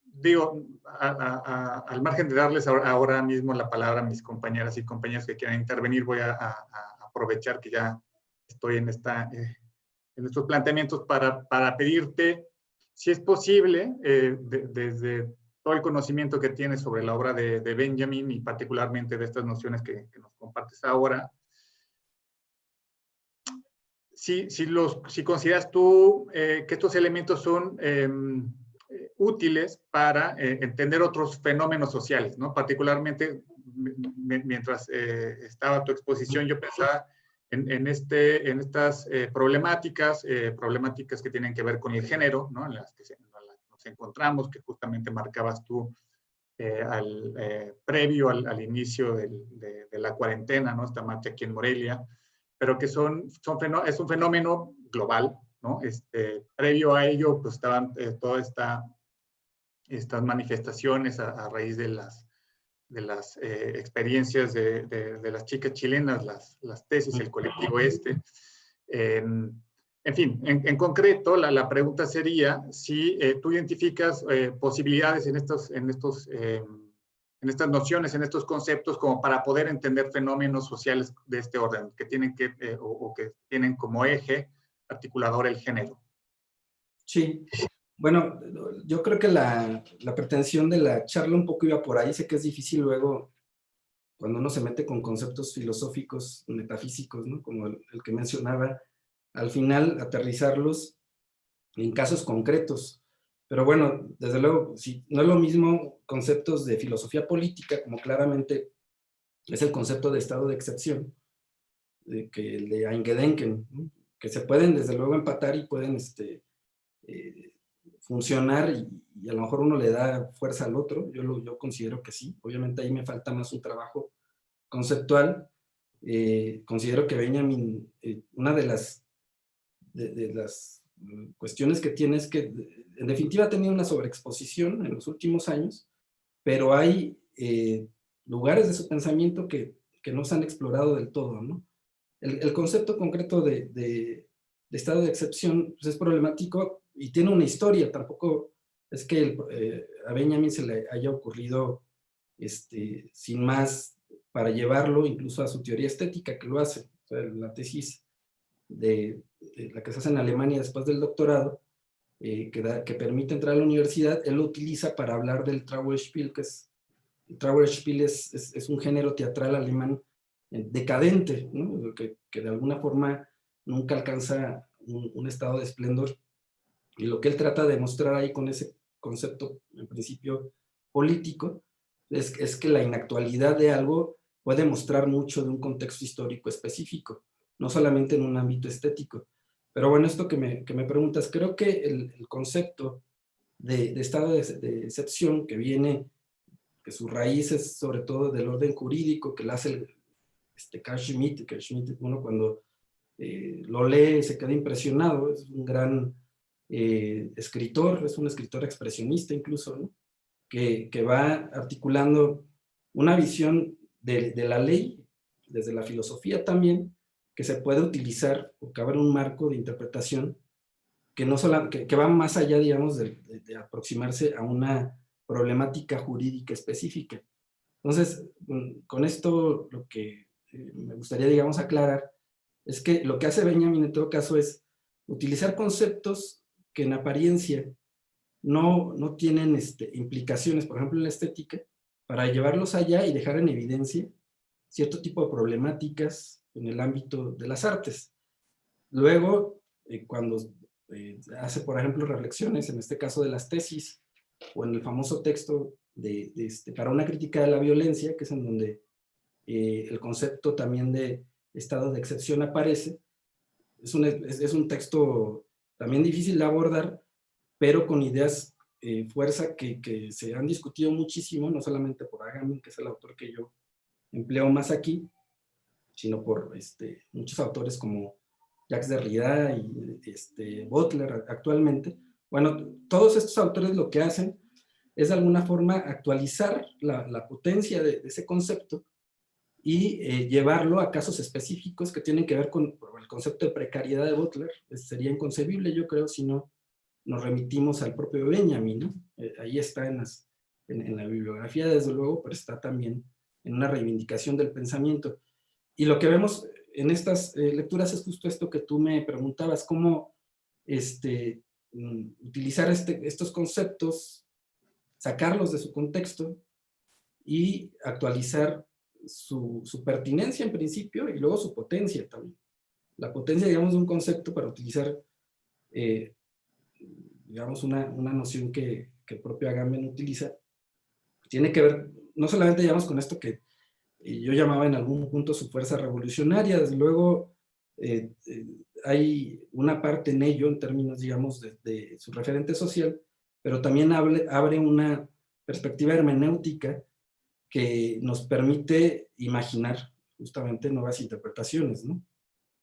Digo, al margen de darles ahora mismo la palabra a mis compañeras y compañeros que quieran intervenir, voy a aprovechar que ya estoy en estos planteamientos para pedirte, si es posible, desde todo el conocimiento que tienes sobre la obra de Benjamin y particularmente de estas nociones que nos compartes ahora, si consideras tú que estos elementos son útiles para entender otros fenómenos sociales, ¿no? Particularmente, mientras estaba tu exposición, yo pensaba en estas problemáticas que tienen que ver con el género, ¿no? En las que nos encontramos, que justamente marcabas tú previo al inicio de la cuarentena, ¿no? Esta marcha aquí en Morelia, pero que es un fenómeno global, ¿no? Previo a ello, pues estaban todas estas manifestaciones a raíz de las experiencias de las chicas chilenas, las tesis, el colectivo en fin, en concreto, la pregunta sería si tú identificas posibilidades en estas nociones, en estos conceptos, como para poder entender fenómenos sociales de este orden, que tienen que tienen como eje articulador el género. Sí, bueno, yo creo que la pretensión de la charla un poco iba por ahí. Sé que es difícil luego, cuando uno se mete con conceptos filosóficos, metafísicos, ¿no? Como el que mencionaba, al final aterrizarlos en casos concretos. Pero bueno, desde luego, si no es lo mismo conceptos de filosofía política, como claramente es el concepto de estado de excepción, que el de Eingedenken, ¿no? Que se pueden desde luego empatar y pueden funcionar, y a lo mejor uno le da fuerza al otro. Yo considero que sí. Obviamente ahí me falta más un trabajo conceptual. Considero que Benjamin, una de las cuestiones que tiene es que en definitiva ha tenido una sobreexposición en los últimos años, pero hay lugares de su pensamiento que no se han explorado del todo, ¿no? El concepto concreto de estado de excepción pues es problemático y tiene una historia. Tampoco es que a Benjamin se le haya ocurrido sin más para llevarlo incluso a su teoría estética, que lo hace. O sea, la tesis de la que se hace en Alemania después del doctorado, que permite entrar a la universidad, él lo utiliza para hablar del Trauerspiel, el Trauerspiel es un género teatral alemán decadente, ¿no? que de alguna forma nunca alcanza un estado de esplendor. Y lo que él trata de mostrar ahí con ese concepto, en principio político, es que la inactualidad de algo puede mostrar mucho de un contexto histórico específico, no solamente en un ámbito estético. Pero bueno, esto que me preguntas, creo que el concepto de estado de excepción que su raíz es sobre todo del orden jurídico, que lo hace Carl Schmitt, que Schmitt, uno cuando lo lee se queda impresionado, es un gran escritor, es un escritor expresionista incluso, ¿no? que va articulando una visión de la ley, desde la filosofía también, que se puede utilizar o que abre un marco de interpretación que, no solo, que va más allá, digamos, de aproximarse a una problemática jurídica específica. Entonces, con esto lo que me gustaría, digamos, aclarar es que lo que hace Benjamin en todo caso es utilizar conceptos que en apariencia no tienen implicaciones, por ejemplo, en la estética, para llevarlos allá y dejar en evidencia cierto tipo de problemáticas en el ámbito de las artes. Luego, cuando hace, por ejemplo, reflexiones, en este caso de las tesis, o en el famoso texto para una crítica de la violencia, que es en donde el concepto también de estado de excepción aparece, es un texto también difícil de abordar, pero con ideas fuerza que se han discutido muchísimo, no solamente por Agamben, que es el autor que yo empleo más aquí, sino por muchos autores como Jacques Derrida y Butler actualmente. Bueno, todos estos autores lo que hacen es de alguna forma actualizar la potencia de ese concepto y llevarlo a casos específicos que tienen que ver con el concepto de precariedad de Butler. Sería inconcebible, yo creo, si no nos remitimos al propio Benjamin, ¿no? Ahí está en la bibliografía, desde luego, pero está también en una reivindicación del pensamiento. Y lo que vemos en estas lecturas es justo esto que tú me preguntabas, cómo utilizar estos conceptos, sacarlos de su contexto y actualizar su pertinencia en principio y luego su potencia también. La potencia, digamos, de un concepto para utilizar, digamos, una noción que el propio Agamben utiliza, tiene que ver, no solamente, digamos, con esto que yo llamaba en algún punto su fuerza revolucionaria, desde luego hay una parte en ello en términos, digamos, de su referente social, pero también abre una perspectiva hermenéutica que nos permite imaginar justamente nuevas interpretaciones, ¿no?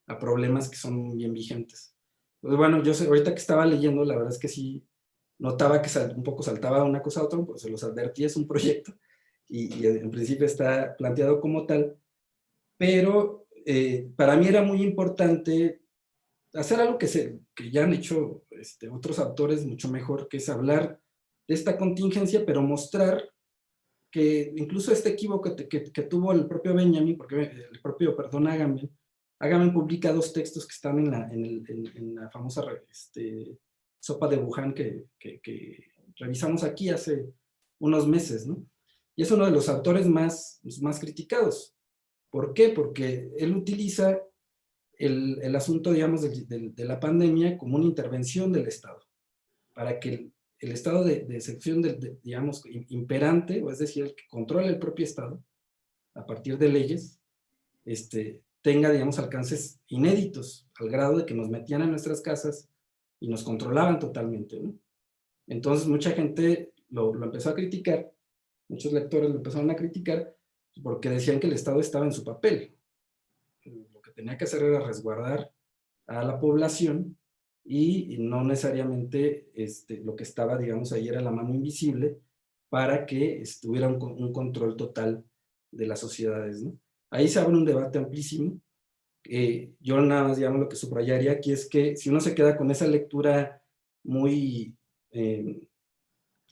A problemas que son bien vigentes. Pues bueno, yo sé, ahorita que estaba leyendo, la verdad es que sí notaba que un poco saltaba de una cosa a otra, pues se los advertí, es un proyecto, y en principio está planteado como tal, pero para mí era muy importante hacer algo que ya han hecho otros autores mucho mejor, que es hablar de esta contingencia, pero mostrar que incluso este equívoco que tuvo el propio Benjamin, porque el propio, perdón, Agamben publica dos textos que están en la famosa sopa de Wuhan que revisamos aquí hace unos meses, ¿no? Y es uno de los autores más criticados. ¿Por qué? Porque él utiliza el asunto, digamos, de la pandemia como una intervención del Estado, para que el estado de excepción, digamos, imperante, o es decir, el que controla el propio Estado, a partir de leyes, tenga, digamos, alcances inéditos, al grado de que nos metían a nuestras casas y nos controlaban totalmente, ¿no? Entonces mucha gente lo empezó a criticar, muchos lectores lo empezaron a criticar, porque decían que el Estado estaba en su papel. Lo que tenía que hacer era resguardar a la población y no necesariamente lo que estaba, digamos, ahí era la mano invisible para que estuviera un control total de las sociedades, ¿no? Ahí se abre un debate amplísimo. Yo nada más, digamos, lo que subrayaría aquí es que si uno se queda con esa lectura muy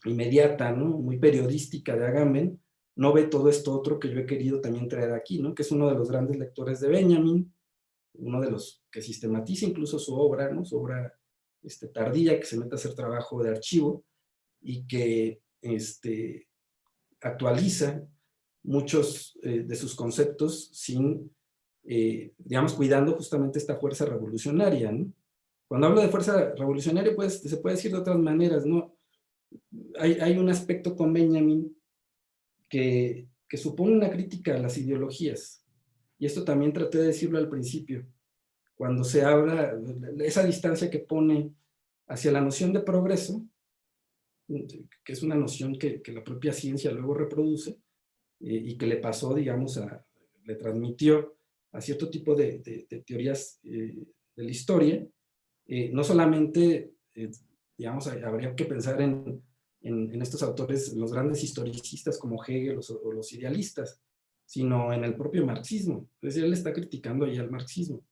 inmediata, ¿no? Muy periodística de Agamben, no ve todo esto otro que yo he querido también traer aquí, ¿no? Que es uno de los grandes lectores de Benjamin, uno de los que sistematiza incluso su obra, ¿no? Su obra tardía, que se mete a hacer trabajo de archivo y que actualiza muchos de sus conceptos sin, digamos, cuidando justamente esta fuerza revolucionaria, ¿no? Cuando hablo de fuerza revolucionaria, pues se puede decir de otras maneras, ¿no? Hay un aspecto con Benjamin que supone una crítica a las ideologías. Y esto también traté de decirlo al principio. Cuando se habla, esa distancia que pone hacia la noción de progreso, que es una noción que la propia ciencia luego reproduce, y que le pasó, digamos, le transmitió a cierto tipo de teorías de la historia, no solamente, digamos, habría que pensar en estos autores, los grandes historicistas como Hegel o los idealistas, sino en el propio marxismo. Es decir, él está criticando ya el marxismo.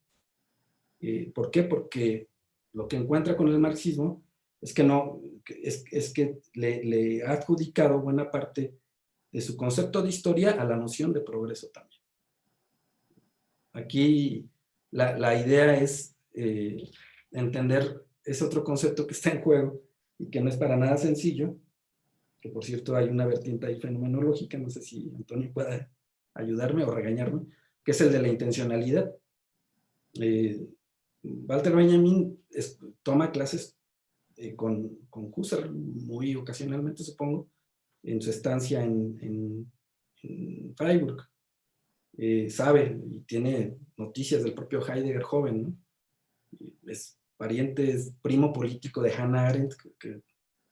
¿Por qué? Porque lo que encuentra con el marxismo es que, es que le ha adjudicado buena parte de su concepto de historia a la noción de progreso también. Aquí la idea es entender ese otro concepto que está en juego y que no es para nada sencillo, que por cierto hay una vertiente ahí fenomenológica, no sé si Antonio pueda ayudarme o regañarme, que es el de la intencionalidad. Walter Benjamin toma clases con Husserl, muy ocasionalmente supongo, en su estancia en Freiburg. Sabe y tiene noticias del propio Heidegger joven, ¿no? Es pariente, es primo político de Hannah Arendt, es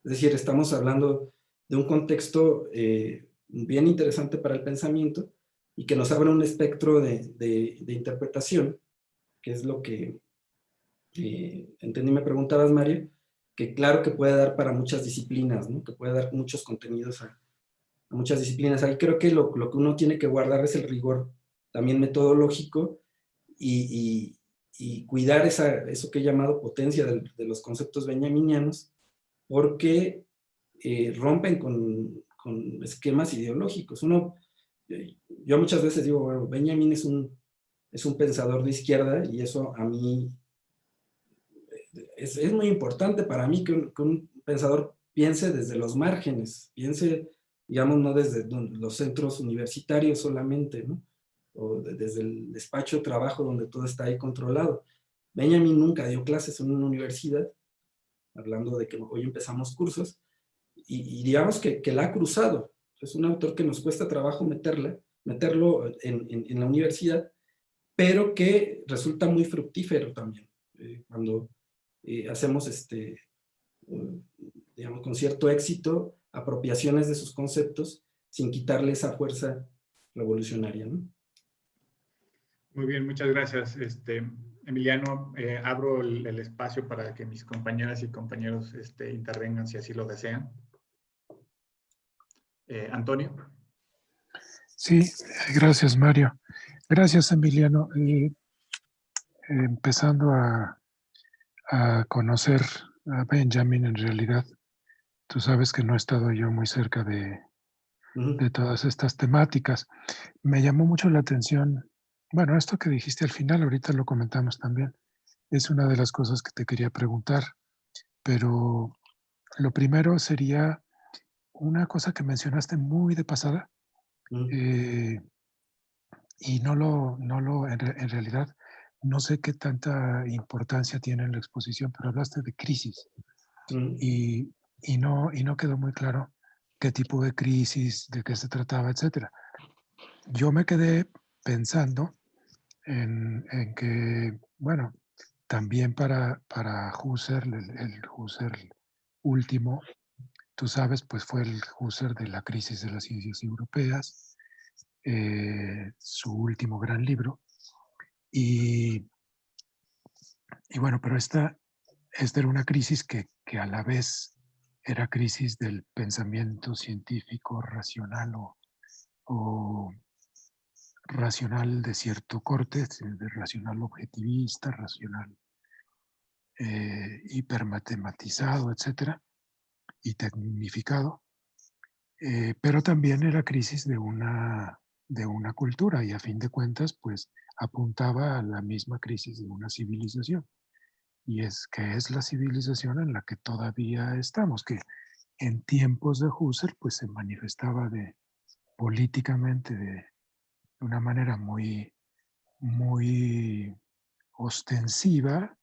decir, estamos hablando de un contexto bien interesante para el pensamiento y que nos abre un espectro de interpretación, que es lo que entendí, me preguntabas, Mario, que claro que puede dar para muchas disciplinas, ¿no? Que puede dar muchos contenidos a muchas disciplinas. Ahí creo que lo que uno tiene que guardar es el rigor también metodológico y cuidar eso que he llamado potencia de los conceptos benjaminianos, porque rompen con esquemas ideológicos. Yo muchas veces digo, bueno, Benjamin es un pensador de izquierda y eso a mí es muy importante para mí que un pensador piense desde los márgenes, piense, digamos, no desde los centros universitarios solamente, ¿no? O desde el despacho de trabajo donde todo está ahí controlado. Benjamin nunca dio clases en una universidad, hablando de que hoy empezamos cursos, y digamos que la ha cruzado. Es un autor que nos cuesta trabajo meterlo en la universidad, pero que resulta muy fructífero también. Cuando hacemos, digamos, con cierto éxito, apropiaciones de sus conceptos sin quitarle esa fuerza revolucionaria, ¿no? Muy bien, muchas gracias. Emiliano, abro el espacio para que mis compañeras y compañeros intervengan si así lo desean. Antonio. Sí, gracias, Mario. Gracias, Emiliano. Empezando a conocer a Benjamin, en realidad, tú sabes que no he estado yo muy cerca de todas estas temáticas. Me llamó mucho la atención, bueno, esto que dijiste al final, ahorita lo comentamos también, es una de las cosas que te quería preguntar, pero lo primero sería una cosa que mencionaste muy de pasada, y en realidad, no sé qué tanta importancia tiene en la exposición, pero hablaste de crisis y no quedó muy claro qué tipo de crisis, de qué se trataba, etc. Yo me quedé pensando en que, bueno, también para Husserl, el Husserl último, tú sabes, pues fue el Husserl de la crisis de las ciencias europeas, su último gran libro. Y bueno, pero esta era una crisis que a la vez era crisis del pensamiento científico racional o racional de cierto corte, de racional objetivista, racional hipermatematizado, etcétera, y tecnificado. Pero también era crisis de una cultura y a fin de cuentas, pues apuntaba a la misma crisis de una civilización. y es que es la civilización en la que todavía estamos, que en tiempos de Husserl pues se manifestaba políticamente de una manera muy, muy ostensiva,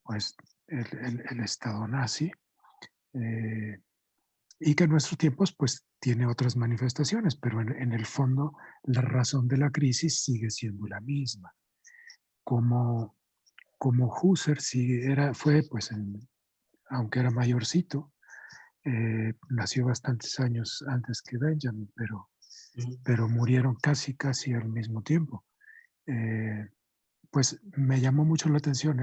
pues el Estado nazi, eh, y que en nuestros tiempos pues tiene otras manifestaciones, pero en el fondo la razón de la crisis sigue siendo la misma. Como, como Husserl fue, pues aunque era mayorcito, nació bastantes años antes que Benjamin, pero murieron casi al mismo tiempo. Pues me llamó mucho la atención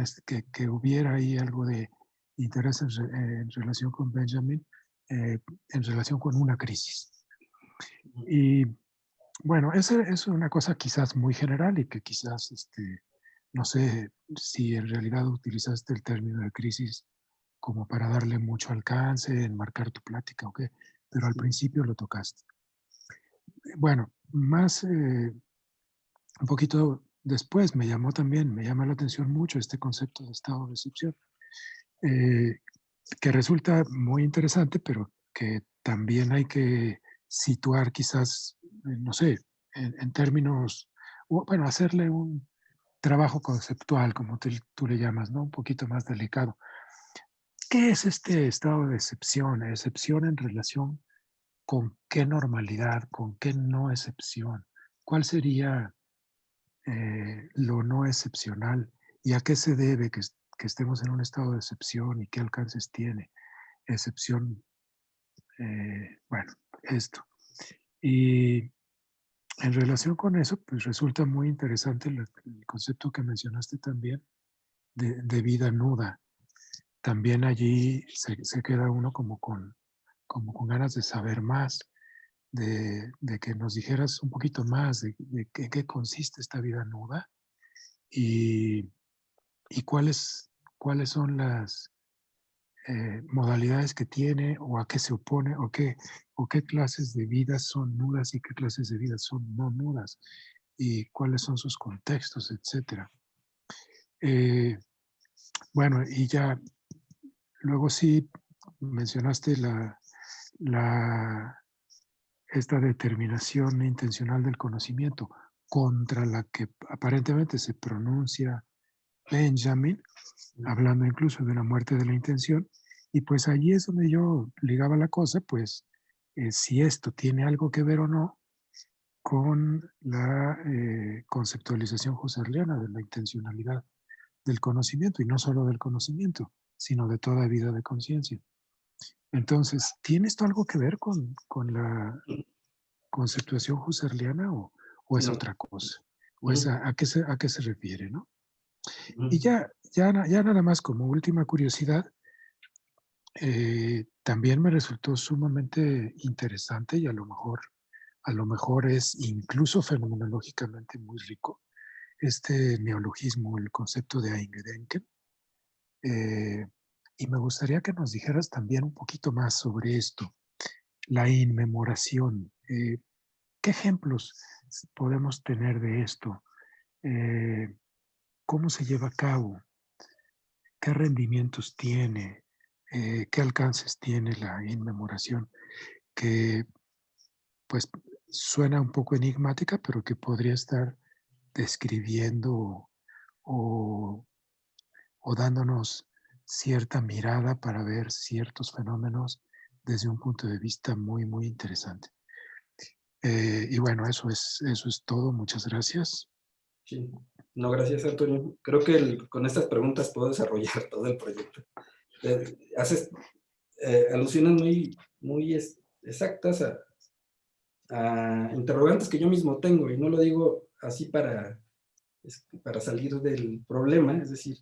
que hubiera ahí algo de interés en relación con Benjamin, en relación con una crisis. Y bueno, esa es una cosa quizás muy general y que quizás, no sé si en realidad utilizaste el término de crisis como para darle mucho alcance, enmarcar tu plática o qué, pero al principio lo tocaste. Bueno, un poquito después me llama la atención mucho este concepto de estado de excepción, que resulta muy interesante, pero que también hay que situar quizás, no sé, en términos, bueno, hacerle un trabajo conceptual, como tú le llamas, ¿no? Un poquito más delicado. ¿Qué es este estado de excepción? ¿Excepción en relación con qué normalidad, con qué no excepción? ¿Cuál sería lo no excepcional y a qué se debe que estemos en un estado de excepción y qué alcances tiene excepción? Bueno, esto. Y en relación con eso, pues resulta muy interesante el concepto que mencionaste también de vida nuda. También allí se queda uno como con ganas de saber más, de que nos dijeras un poquito más de qué consiste esta vida nuda y, y cuáles son las modalidades que tiene o a qué se opone o qué clases de vidas son nudas y qué clases de vidas son no nudas y cuáles son sus contextos, etcétera. Bueno, y ya luego sí mencionaste esta determinación intencional del conocimiento contra la que aparentemente se pronuncia Benjamin, hablando incluso de la muerte de la intención, y pues allí es donde yo ligaba la cosa, pues si esto tiene algo que ver o no con la conceptualización husserliana de la intencionalidad del conocimiento, y no solo del conocimiento, sino de toda vida de conciencia. Entonces, ¿tiene esto algo que ver con la conceptuación husserliana o es No. otra cosa? ¿O es a qué se refiere, no? Y Mm. ya nada más como última curiosidad, también me resultó sumamente interesante y a lo mejor es incluso fenomenológicamente muy rico este neologismo, el concepto de Eingedenken. Y me gustaría que nos dijeras también un poquito más sobre esto, la inmemoración. ¿Qué ejemplos podemos tener de esto? ¿Cómo se lleva a cabo? ¿Qué rendimientos tiene? ¿Qué alcances tiene la inmemoración? Que pues suena un poco enigmática, pero que podría estar describiendo o, o dándonos cierta mirada para ver ciertos fenómenos desde un punto de vista muy, muy interesante. Y bueno, eso es todo. Muchas gracias. Sí. No, gracias, Antonio. Creo que con estas preguntas puedo desarrollar todo el proyecto. Haces alusiones muy exactas a interrogantes que yo mismo tengo, y no lo digo así para salir del problema, es decir,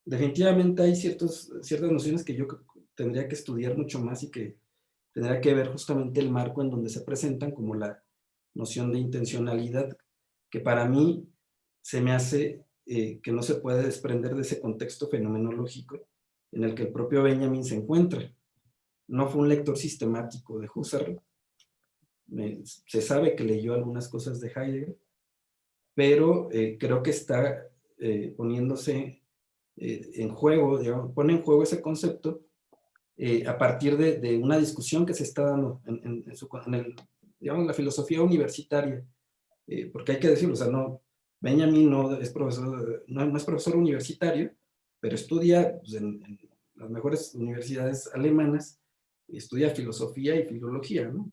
definitivamente hay ciertas nociones que yo tendría que estudiar mucho más y que tendría que ver justamente el marco en donde se presentan, como la noción de intencionalidad, que para mí se me hace que no se puede desprender de ese contexto fenomenológico en el que el propio Benjamin se encuentra. No fue un lector sistemático de Husserl, se sabe que leyó algunas cosas de Heidegger, pero creo que está poniéndose en juego, digamos, pone en juego ese concepto a partir de una discusión que se está dando digamos, la filosofía universitaria. Porque hay que decirlo, o sea, Benjamin no es profesor universitario, pero estudia pues, en las mejores universidades alemanas, estudia filosofía y filología, ¿no?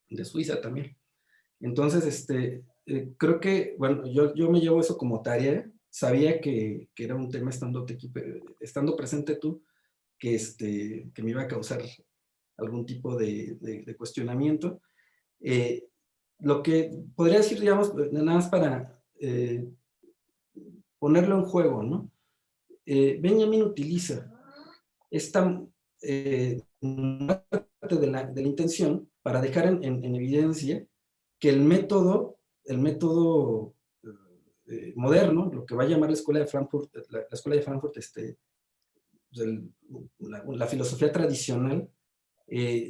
De Suiza también. Entonces, creo que, bueno, yo me llevo eso como tarea. Sabía que era un tema estando presente tú, que me iba a causar algún tipo de cuestionamiento. Lo que podría decir, digamos, nada más para ponerlo en juego, ¿no? Benjamin utiliza esta parte de la intención para dejar en evidencia que el método moderno, lo que va a llamar la Escuela de Frankfurt, la filosofía tradicional,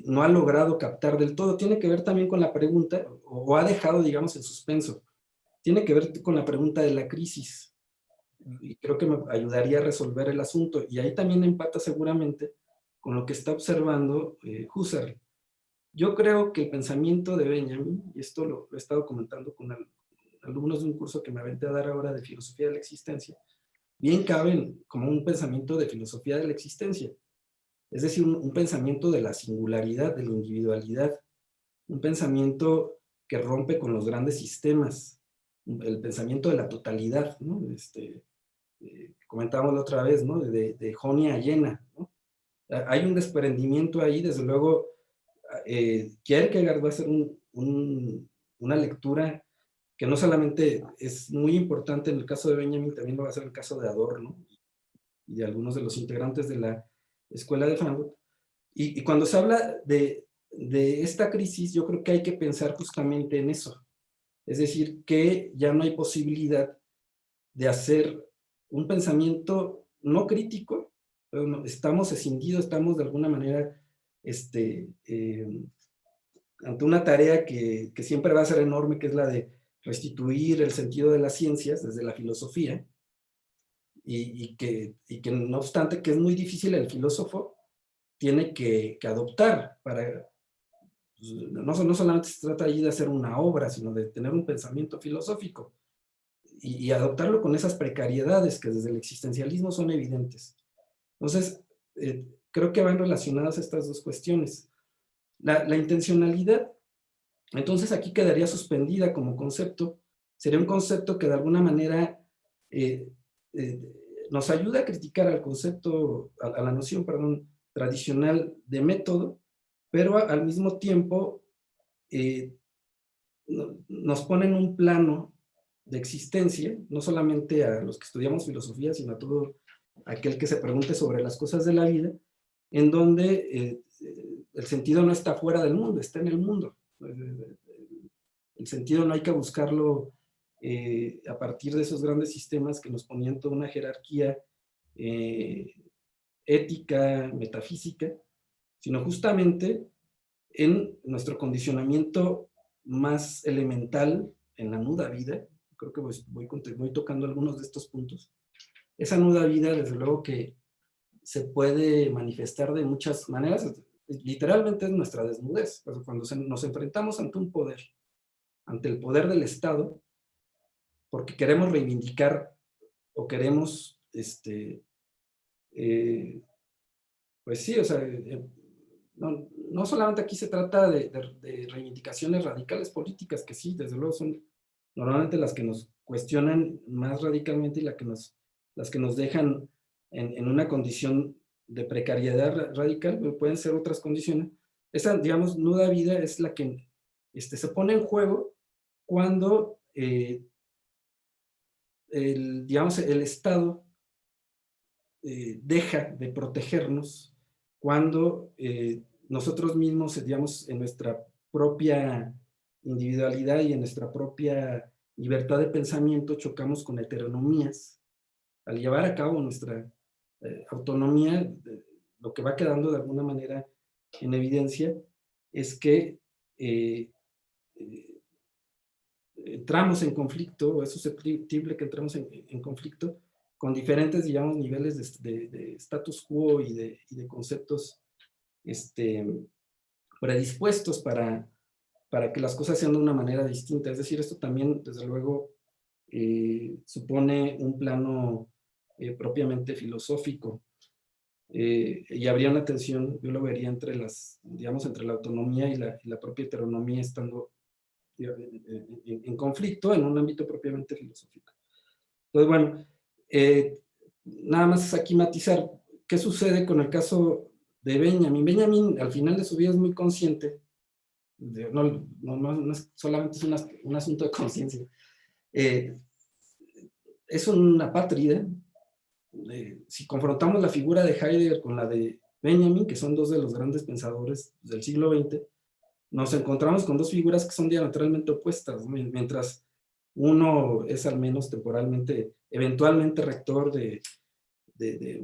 no ha logrado captar del todo. Tiene que ver también con la pregunta, o ha dejado, digamos, en suspenso. Tiene que ver con la pregunta de la crisis. Y creo que me ayudaría a resolver el asunto. Y ahí también empata seguramente con lo que está observando Husserl. Yo creo que el pensamiento de Benjamin, y esto lo he estado comentando con alumnos de un curso que me aventé a dar ahora de filosofía de la existencia, bien caben como un pensamiento de filosofía de la existencia. Es decir, un pensamiento de la singularidad, de la individualidad, un pensamiento que rompe con los grandes sistemas, el pensamiento de la totalidad, ¿no? Comentábamos la otra vez, ¿no? De Jonia a Jena, ¿no? Hay un desprendimiento ahí, desde luego. Kierkegaard va a ser una lectura que no solamente es muy importante en el caso de Benjamin, también lo va a ser en el caso de Adorno y de algunos de los integrantes de la Escuela de Frankfurt. Y cuando se habla de esta crisis, yo creo que hay que pensar justamente en eso. Es decir, que ya no hay posibilidad de hacer un pensamiento no crítico, pero no, estamos escindidos, estamos de alguna manera ante una tarea que siempre va a ser enorme, que es la de restituir el sentido de las ciencias desde la filosofía, y que no obstante que es muy difícil, el filósofo tiene que adoptar para, pues, no solamente se trata allí de hacer una obra, sino de tener un pensamiento filosófico y adoptarlo con esas precariedades que desde el existencialismo son evidentes. Entonces, creo que van relacionadas estas dos cuestiones. La intencionalidad, entonces aquí quedaría suspendida como concepto, sería un concepto que de alguna manera nos ayuda a criticar al concepto, a la noción, perdón, tradicional de método, pero al mismo tiempo nos pone en un plano de existencia, no solamente a los que estudiamos filosofía, sino a todo aquel que se pregunte sobre las cosas de la vida, en donde el sentido no está fuera del mundo, está en el mundo. El sentido no hay que buscarlo a partir de esos grandes sistemas que nos ponían toda una jerarquía ética, metafísica, sino justamente en nuestro condicionamiento más elemental, en la nuda vida. Creo que voy tocando algunos de estos puntos. Esa nuda vida, desde luego que se puede manifestar de muchas maneras. Literalmente es nuestra desnudez. Cuando nos enfrentamos ante un poder, ante el poder del Estado, porque queremos reivindicar o queremos, pues sí, o sea, no solamente aquí se trata de reivindicaciones radicales políticas, que sí, desde luego son normalmente las que nos cuestionan más radicalmente y las que nos dejan en una condición de precariedad radical, pero pueden ser otras condiciones. Esa, digamos, nuda vida es la que se pone en juego cuando, digamos, el Estado deja de protegernos, cuando nosotros mismos, digamos, en nuestra propia individualidad y en nuestra propia libertad de pensamiento chocamos con heteronomías. Al llevar a cabo nuestra autonomía, lo que va quedando de alguna manera en evidencia es que entramos en conflicto, o es susceptible que entremos en conflicto con diferentes, digamos, niveles de status quo y de conceptos predispuestos para que las cosas sean de una manera distinta. Es decir, esto también, desde luego, supone un plano propiamente filosófico. Y habría una tensión, yo lo vería entre entre la autonomía y la propia heteronomía estando en conflicto en un ámbito propiamente filosófico. Entonces, bueno, nada más aquí matizar qué sucede con el caso de Benjamin. Benjamin, al final de su vida, es muy consciente, no es solamente un asunto de conciencia, es una apátrida. Si confrontamos la figura de Heidegger con la de Benjamin, que son dos de los grandes pensadores del siglo XX, nos encontramos con dos figuras que son diametralmente opuestas, ¿no? Mientras uno es al menos temporalmente, eventualmente rector de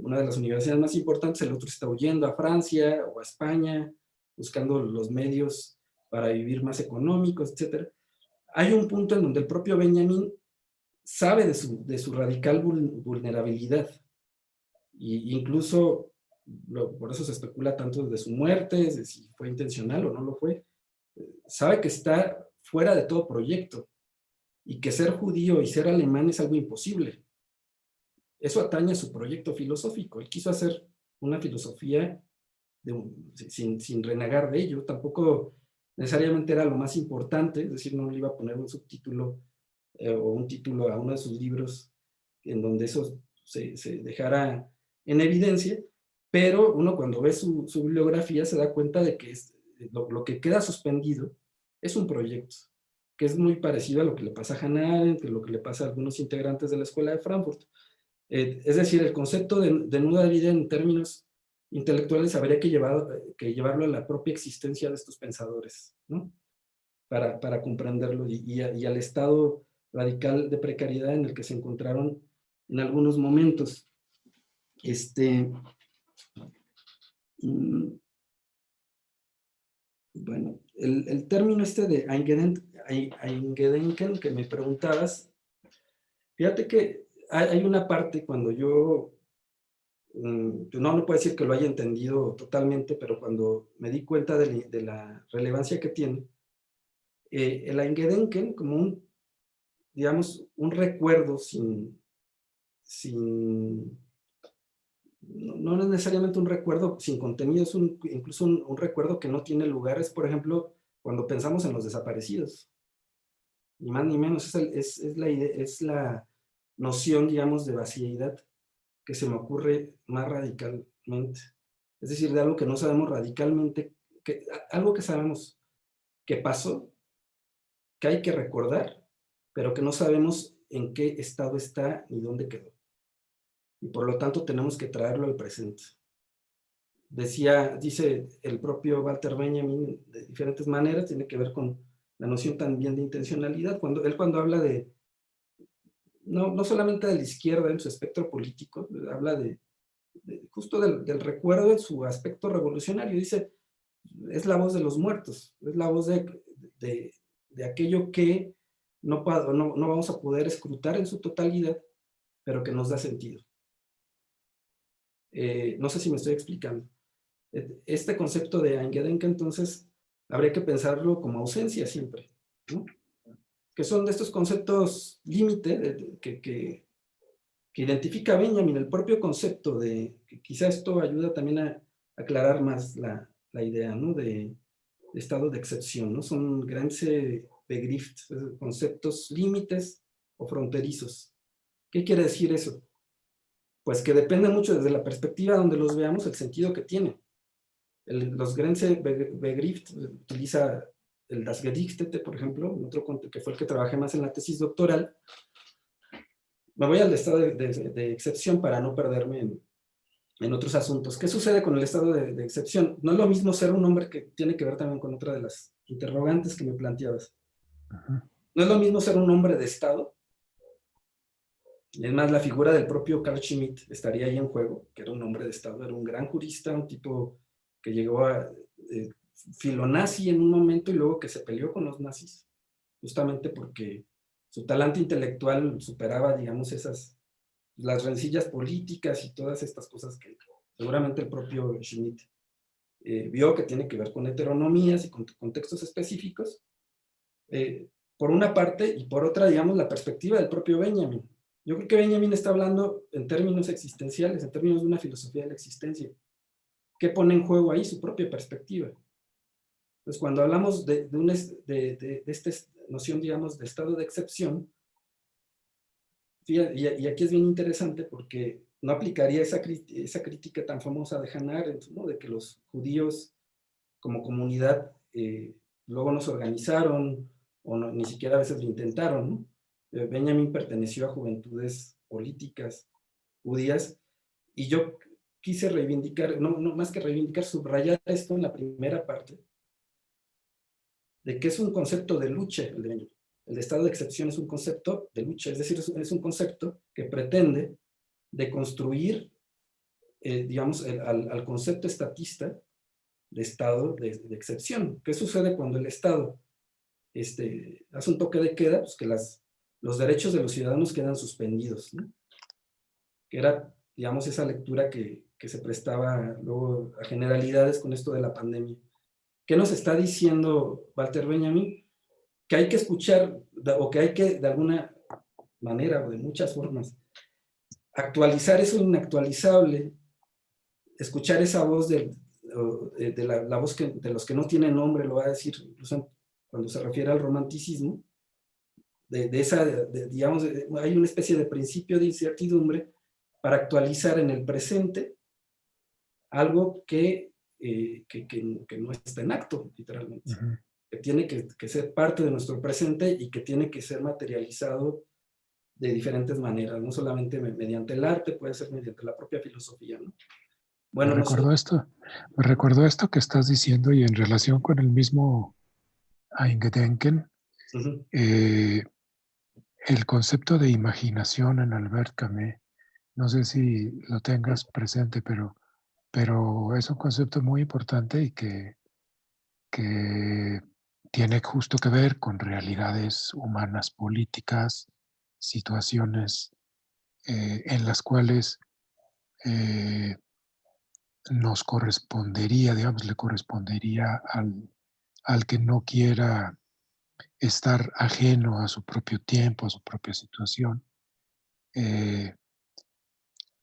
una de las universidades más importantes, el otro está huyendo a Francia o a España, buscando los medios para vivir más económicos, etc. Hay un punto en donde el propio Benjamin sabe de su radical vulnerabilidad, e incluso por eso se especula tanto de su muerte, de si fue intencional o no lo fue. Sabe que está fuera de todo proyecto y que ser judío y ser alemán es algo imposible. Eso atañe a su proyecto filosófico. Él quiso hacer una filosofía sin renegar de ello. Tampoco necesariamente era lo más importante, es decir, no le iba a poner un subtítulo o un título a uno de sus libros en donde eso se dejara en evidencia, pero uno cuando ve su bibliografía se da cuenta de que lo que queda suspendido es un proyecto, que es muy parecido a lo que le pasa a Hannah Arendt, lo que le pasa a algunos integrantes de la Escuela de Frankfurt. Es decir, el concepto de nuda vida en términos intelectuales habría que llevarlo a la propia existencia de estos pensadores, ¿no? Para comprenderlo y al estado radical de precariedad en el que se encontraron en algunos momentos. Bueno, el término de Eingedenken que me preguntabas, fíjate que hay una parte cuando yo no puedo decir que lo haya entendido totalmente, pero cuando me di cuenta de la relevancia que tiene, el Eingedenken como digamos, un recuerdo no es necesariamente un recuerdo sin contenido, es incluso un recuerdo que no tiene lugar. Es, por ejemplo, cuando pensamos en los desaparecidos. Ni más ni menos, es la noción, digamos, de vaciedad que se me ocurre más radicalmente. Es decir, de algo que no sabemos radicalmente, algo que sabemos que pasó, que hay que recordar, pero que no sabemos en qué estado está ni dónde quedó. Y por lo tanto tenemos que traerlo al presente. Dice el propio Walter Benjamin de diferentes maneras, tiene que ver con la noción también de intencionalidad. Cuando habla no solamente de la izquierda en su espectro político, habla justo del recuerdo en su aspecto revolucionario. Dice, es la voz de los muertos, es la voz de aquello que no vamos a poder escrutar en su totalidad, pero que nos da sentido. No sé si me estoy explicando. Este concepto de Eingedenken, entonces, habría que pensarlo como ausencia siempre, ¿no? Que son de estos conceptos límite que identifica Benjamin, el propio concepto que quizá esto ayuda también a aclarar más la idea, ¿no? de estado de excepción, ¿no? Son Grenze, Begriff, conceptos límites o fronterizos. ¿Qué quiere decir eso? Pues que depende mucho desde la perspectiva donde los veamos el sentido que tiene. Los Grenze Begriff utiliza el Das Gedichtete, por ejemplo, otro que fue el que trabajé más en la tesis doctoral. Me voy al estado de excepción para no perderme en otros asuntos. ¿Qué sucede con el estado de excepción? No es lo mismo ser un hombre, que tiene que ver también con otra de las interrogantes que me planteabas. No es lo mismo ser un hombre de Estado. Es más, la figura del propio Carl Schmitt estaría ahí en juego, que era un hombre de Estado, era un gran jurista, un tipo que llegó a filonazi en un momento y luego que se peleó con los nazis, justamente porque su talante intelectual superaba, digamos, las rencillas políticas y todas estas cosas que seguramente el propio Schmitt vio que tiene que ver con heteronomías y con contextos específicos, por una parte, y por otra, digamos, la perspectiva del propio Benjamin. Yo creo que Benjamin está hablando en términos existenciales, en términos de una filosofía de la existencia. ¿Qué pone en juego ahí? Su propia perspectiva. Entonces, cuando hablamos de esta noción, digamos, de estado de excepción, y aquí es bien interesante porque no aplicaría esa crítica tan famosa de Hannah Arendt, ¿no? De que los judíos como comunidad luego no se organizaron o no, ni siquiera a veces lo intentaron, ¿no? Benjamin perteneció a juventudes políticas judías y yo quise reivindicar, no más que reivindicar, subrayar esto en la primera parte, de que es un concepto de lucha el de Benjamin. El estado de excepción es un concepto de lucha, es decir, es un concepto que pretende deconstruir, digamos, al concepto estatista de estado de excepción. ¿Qué sucede cuando el Estado hace un toque de queda? Pues que los derechos de los ciudadanos quedan suspendidos, ¿no? Que era, digamos, esa lectura que se prestaba luego a generalidades con esto de la pandemia. ¿Qué nos está diciendo Walter Benjamin? Que hay que escuchar, o que hay que, de alguna manera, o de muchas formas, actualizar eso inactualizable, escuchar esa voz de la voz de los que no tienen nombre, lo va a decir incluso cuando se refiere al romanticismo, digamos, hay una especie de principio de incertidumbre para actualizar en el presente algo que no está en acto, literalmente. Ujú. Que tiene que ser parte de nuestro presente y que tiene que ser materializado de diferentes maneras, no solamente mediante el arte, puede ser mediante la propia filosofía, ¿no? Bueno, Me recordó esto que estás diciendo y en relación con el mismo Eingedenken, uh-huh. El concepto de imaginación en Albert Camus, no sé si lo tengas presente, pero es un concepto muy importante y que tiene justo que ver con realidades humanas políticas, situaciones en las cuales nos correspondería, digamos, le correspondería al que no quiera estar ajeno a su propio tiempo, a su propia situación,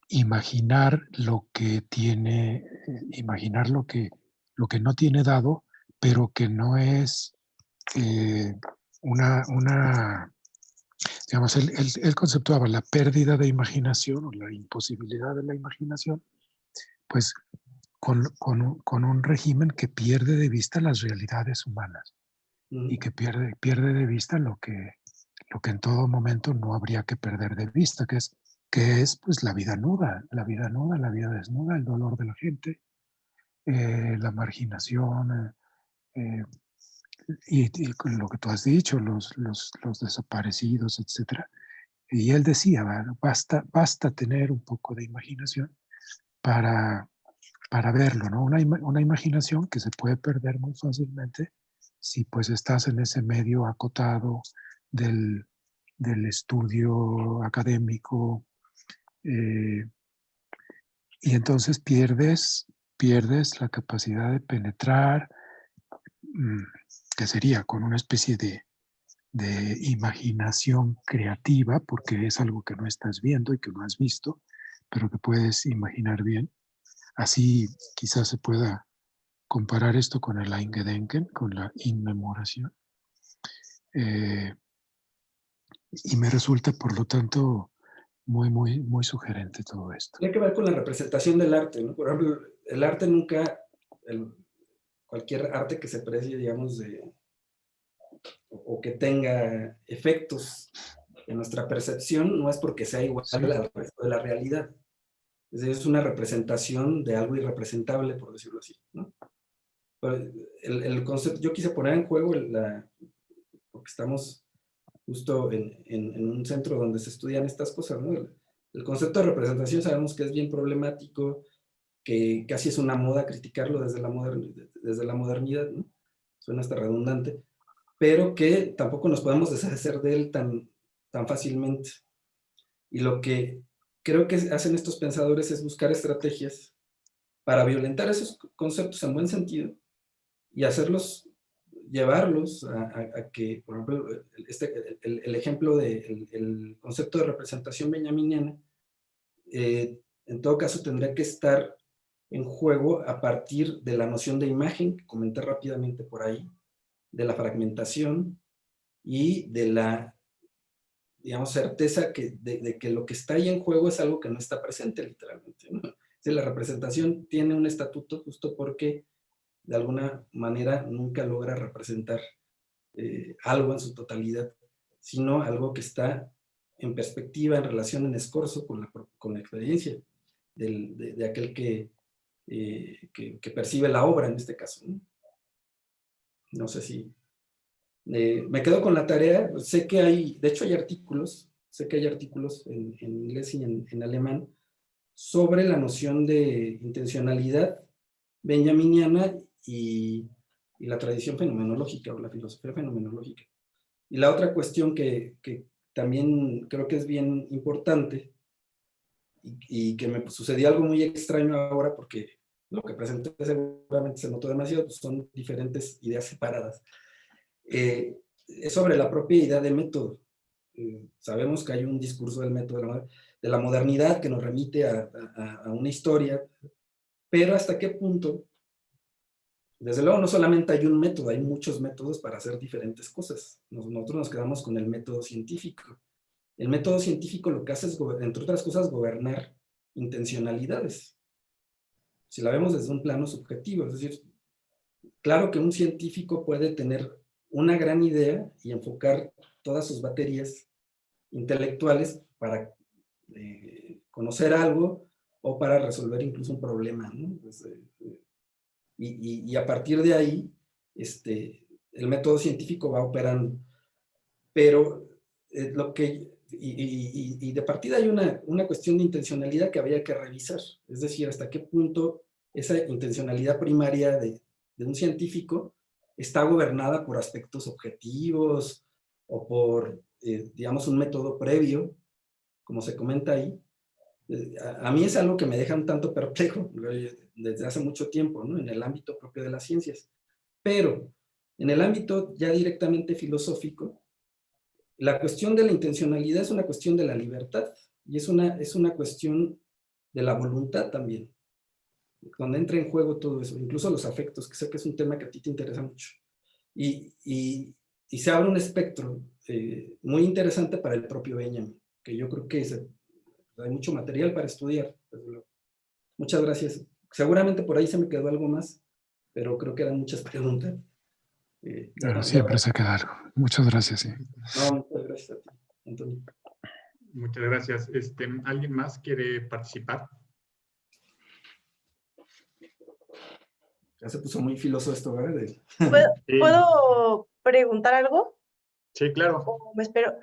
imaginar lo que tiene, imaginar lo que no tiene dado, pero que no es una digamos, él conceptuaba la pérdida de imaginación o la imposibilidad de la imaginación, pues con un régimen que pierde de vista las realidades humanas y que pierde de vista lo que en todo momento no habría que perder de vista, que es pues la vida nuda, la vida desnuda, el dolor de la gente, la marginación, y con lo que tú has dicho, los desaparecidos, etcétera. Y él decía, basta tener un poco de imaginación para verlo, ¿no? Una imaginación que se puede perder muy fácilmente si pues estás en ese medio acotado del estudio académico, y entonces pierdes la capacidad de penetrar, que sería con una especie de imaginación creativa, porque es algo que no estás viendo y que no has visto, pero que puedes imaginar bien. Así quizás se pueda comparar esto con el Eingedenken, con la inmemoración. Y me resulta, por lo tanto, muy sugerente todo esto. Tiene que ver con la representación del arte, ¿no? Por ejemplo, el arte nunca, cualquier arte que se precie, digamos, o que tenga efectos en nuestra percepción, no es porque sea igual al resto de la realidad. Es decir, es una representación de algo irrepresentable, por decirlo así, ¿no? El concepto, yo quise poner en juego, porque estamos justo en un centro donde se estudian estas cosas, ¿no? El concepto de representación sabemos que es bien problemático, que casi es una moda criticarlo desde la modernidad, ¿no? Suena hasta redundante, pero que tampoco nos podemos deshacer de él tan fácilmente. Y lo que creo que hacen estos pensadores es buscar estrategias para violentar esos conceptos en buen sentido y llevarlos a que, por ejemplo, el ejemplo del concepto de representación benjaminiana, en todo caso tendría que estar en juego a partir de la noción de imagen, que comenté rápidamente por ahí, de la fragmentación y de la, digamos, certeza de que lo que está ahí en juego es algo que no está presente literalmente, ¿no? Sí, la representación tiene un estatuto justo porque de alguna manera nunca logra representar algo en su totalidad, sino algo que está en perspectiva, en relación, en escorzo con la experiencia de aquel que percibe la obra en este caso, ¿no? No sé si... me quedo con la tarea, sé que hay, de hecho hay artículos, en inglés y en alemán sobre la noción de intencionalidad benjaminiana y la tradición fenomenológica o la filosofía fenomenológica. Y la otra cuestión que también creo que es bien importante y que me sucedió algo muy extraño ahora porque lo que presenté seguramente se notó demasiado, pues son diferentes ideas separadas. Es sobre la propia idea de método. Sabemos que hay un discurso del método de la modernidad que nos remite a una historia, pero ¿hasta qué punto? Desde luego no solamente hay un método, hay muchos métodos para hacer diferentes cosas. Nosotros nos quedamos con el método científico. El método científico lo que hace es, entre otras cosas, gobernar intencionalidades. Si la vemos desde un plano subjetivo, es decir, claro que un científico puede tener una gran idea y enfocar todas sus baterías intelectuales para conocer algo o para resolver incluso un problema, ¿no? Pues, y a partir de ahí, el método científico va operando. Pero de partida hay una cuestión de intencionalidad que habría que revisar. Es decir, hasta qué punto esa intencionalidad primaria de un científico está gobernada por aspectos objetivos o por, digamos, un método previo, como se comenta ahí. A mí es algo que me deja un tanto perplejo desde hace mucho tiempo, ¿no? En el ámbito propio de las ciencias. Pero en el ámbito ya directamente filosófico, la cuestión de la intencionalidad es una cuestión de la libertad y es una cuestión de la voluntad también, donde entra en juego todo eso, incluso los afectos, que sé que es un tema que a ti te interesa mucho. Y se abre un espectro muy interesante para el propio Benjamin, que yo creo que hay mucho material para estudiar. Muchas gracias. Seguramente por ahí se me quedó algo más, pero creo que eran muchas preguntas. Claro, siempre se queda algo. Muchas gracias. Sí. No, muchas gracias a ti, Antonio. Muchas gracias. ¿Alguien más quiere participar? Ya se puso muy filoso esto, ¿verdad? ¿Puedo preguntar algo? Sí, claro. O me espero.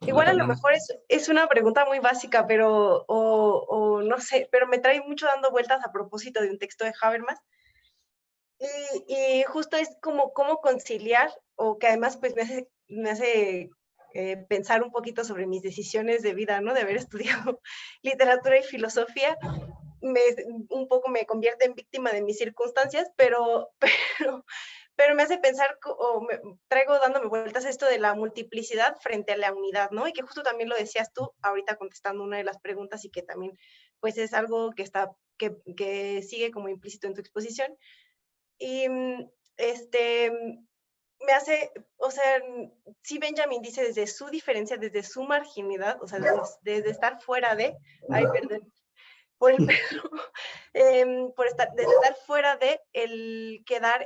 Igual a lo mejor es una pregunta muy básica, pero o no sé, pero me trae mucho dando vueltas a propósito de un texto de Habermas. Y justo es como cómo conciliar, o que además pues me hace pensar un poquito sobre mis decisiones de vida, ¿no? De haber estudiado literatura y filosofía. Un poco me convierte en víctima de mis circunstancias, pero me hace pensar, o traigo dándome vueltas esto de la multiplicidad frente a la unidad, ¿no? Y que justo también lo decías tú, ahorita contestando una de las preguntas, y que también, pues, es algo que sigue como implícito en tu exposición. Y, me hace, o sea, sí, Benjamin dice desde su diferencia, desde su marginalidad, o sea, desde estar fuera de, ay, perdón, por el perro, de estar fuera de el quedar,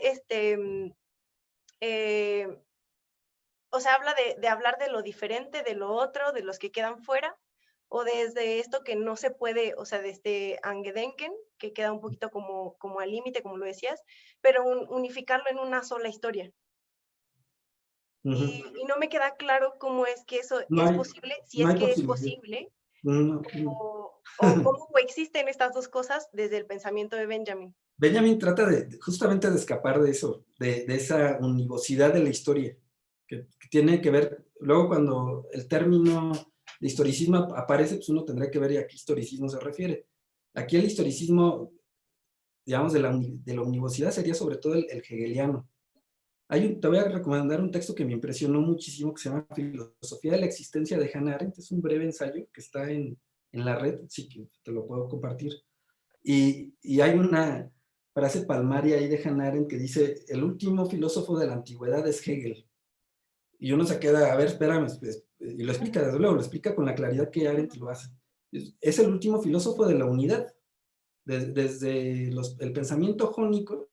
o sea, habla de hablar de lo diferente, de lo otro, de los que quedan fuera, o desde esto que no se puede, o sea, de este Angedenken, que queda un poquito como al límite, como lo decías, pero unificarlo en una sola historia. Y no me queda claro cómo es que eso es posible, si es que es posible, o cómo coexisten estas dos cosas desde el pensamiento de Benjamin. Benjamin trata justamente de escapar de eso, de esa univocidad de la historia. que tiene que ver, luego cuando el término de historicismo aparece, pues uno tendrá que ver a qué historicismo se refiere. Aquí el historicismo, digamos, de la omnivocidad sería sobre todo el hegeliano. Te voy a recomendar un texto que me impresionó muchísimo, que se llama Filosofía de la existencia de Hannah Arendt. Es un breve ensayo que está en la red, sí que te lo puedo compartir. Y hay una frase palmaria ahí de Hannah Arendt que dice: el último filósofo de la antigüedad es Hegel. Y uno se queda, a ver, espérame, y lo explica, desde luego, lo explica con la claridad que Arendt lo hace. Es el último filósofo de la unidad. Desde el pensamiento jónico,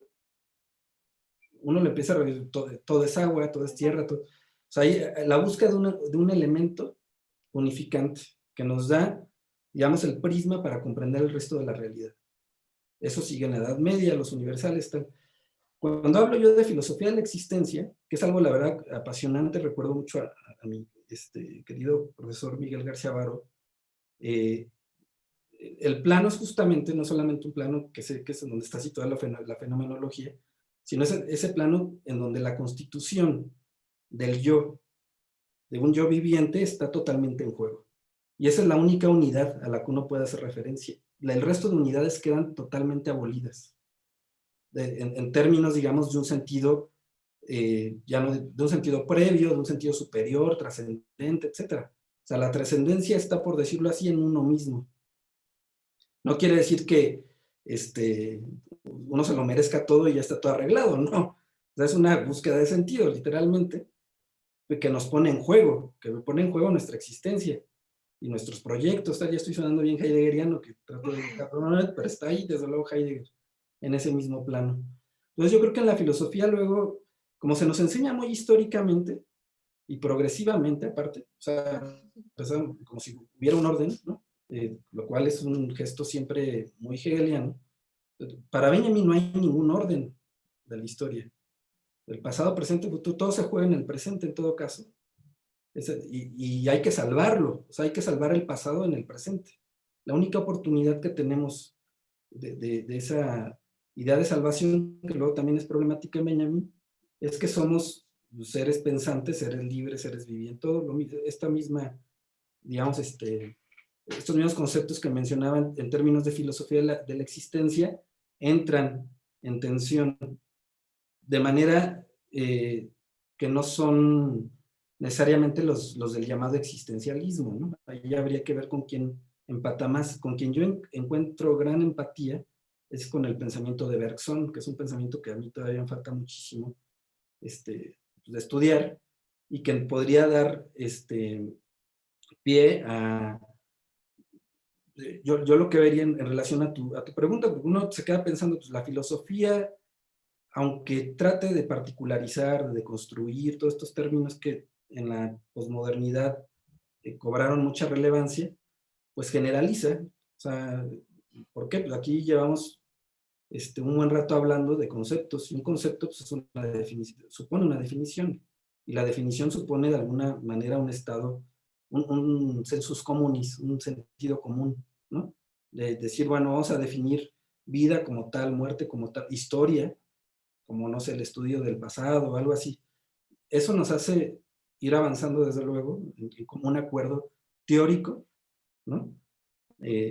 uno le empieza a ver, todo es agua, todo es tierra, todo. O sea, hay la búsqueda de un elemento unificante que nos da, digamos, el prisma para comprender el resto de la realidad. Eso sigue en la Edad Media, los universales, tal. Cuando hablo yo de filosofía de la existencia, que es algo, la verdad, apasionante, recuerdo mucho a mi querido profesor Miguel García Baro, el plano es justamente, no solamente un plano que es en donde está situada la fenomenología, sino ese plano en donde la constitución del yo, de un yo viviente, está totalmente en juego. Y esa es la única unidad a la que uno puede hacer referencia. El resto de unidades quedan totalmente abolidas. En términos, digamos, de un sentido, ya no de un sentido previo, de un sentido superior, trascendente, etc. O sea, la trascendencia está, por decirlo así, en uno mismo. No quiere decir que uno se lo merezca todo y ya está todo arreglado, no. O sea, es una búsqueda de sentido, literalmente, que nos pone en juego, que pone en juego nuestra existencia y nuestros proyectos. Ya estoy sonando bien heideggeriano, que trato de pero está ahí, desde luego, Heidegger, en ese mismo plano. Entonces yo creo que en la filosofía luego, como se nos enseña muy históricamente y progresivamente aparte, o sea, como si hubiera un orden, ¿no? Lo cual es un gesto siempre muy hegeliano. Para Benjamin no hay ningún orden de la historia. El pasado, presente, futuro, todo se juega en el presente en todo caso. Y hay que salvarlo, o sea, hay que salvar el pasado en el presente. La única oportunidad que tenemos de esa idea de salvación, que luego también es problemática en Benjamin, es que somos seres pensantes, seres libres, seres vivientes, todo esta misma, digamos, estos mismos conceptos que mencionaban en términos de filosofía de la existencia entran en tensión de manera que no son necesariamente los del llamado existencialismo, ¿no? Ahí habría que ver con quién empata más. Con quien yo encuentro gran empatía es con el pensamiento de Bergson, que es un pensamiento que a mí todavía me falta muchísimo de estudiar y que podría dar pie a... Yo lo que vería en relación a tu pregunta, porque uno se queda pensando, pues la filosofía, aunque trate de particularizar, de construir todos estos términos que en la posmodernidad cobraron mucha relevancia, pues generaliza. O sea, ¿por qué? Pues aquí llevamos un buen rato hablando de conceptos, y un concepto pues, supone una definición, y la definición supone de alguna manera un estado, un sensus communis, un sentido común, ¿no? De decir, bueno, vamos a definir vida como tal, muerte como tal, historia, como, no sé, el estudio del pasado o algo así. Eso nos hace ir avanzando, desde luego, en como un acuerdo teórico, ¿no?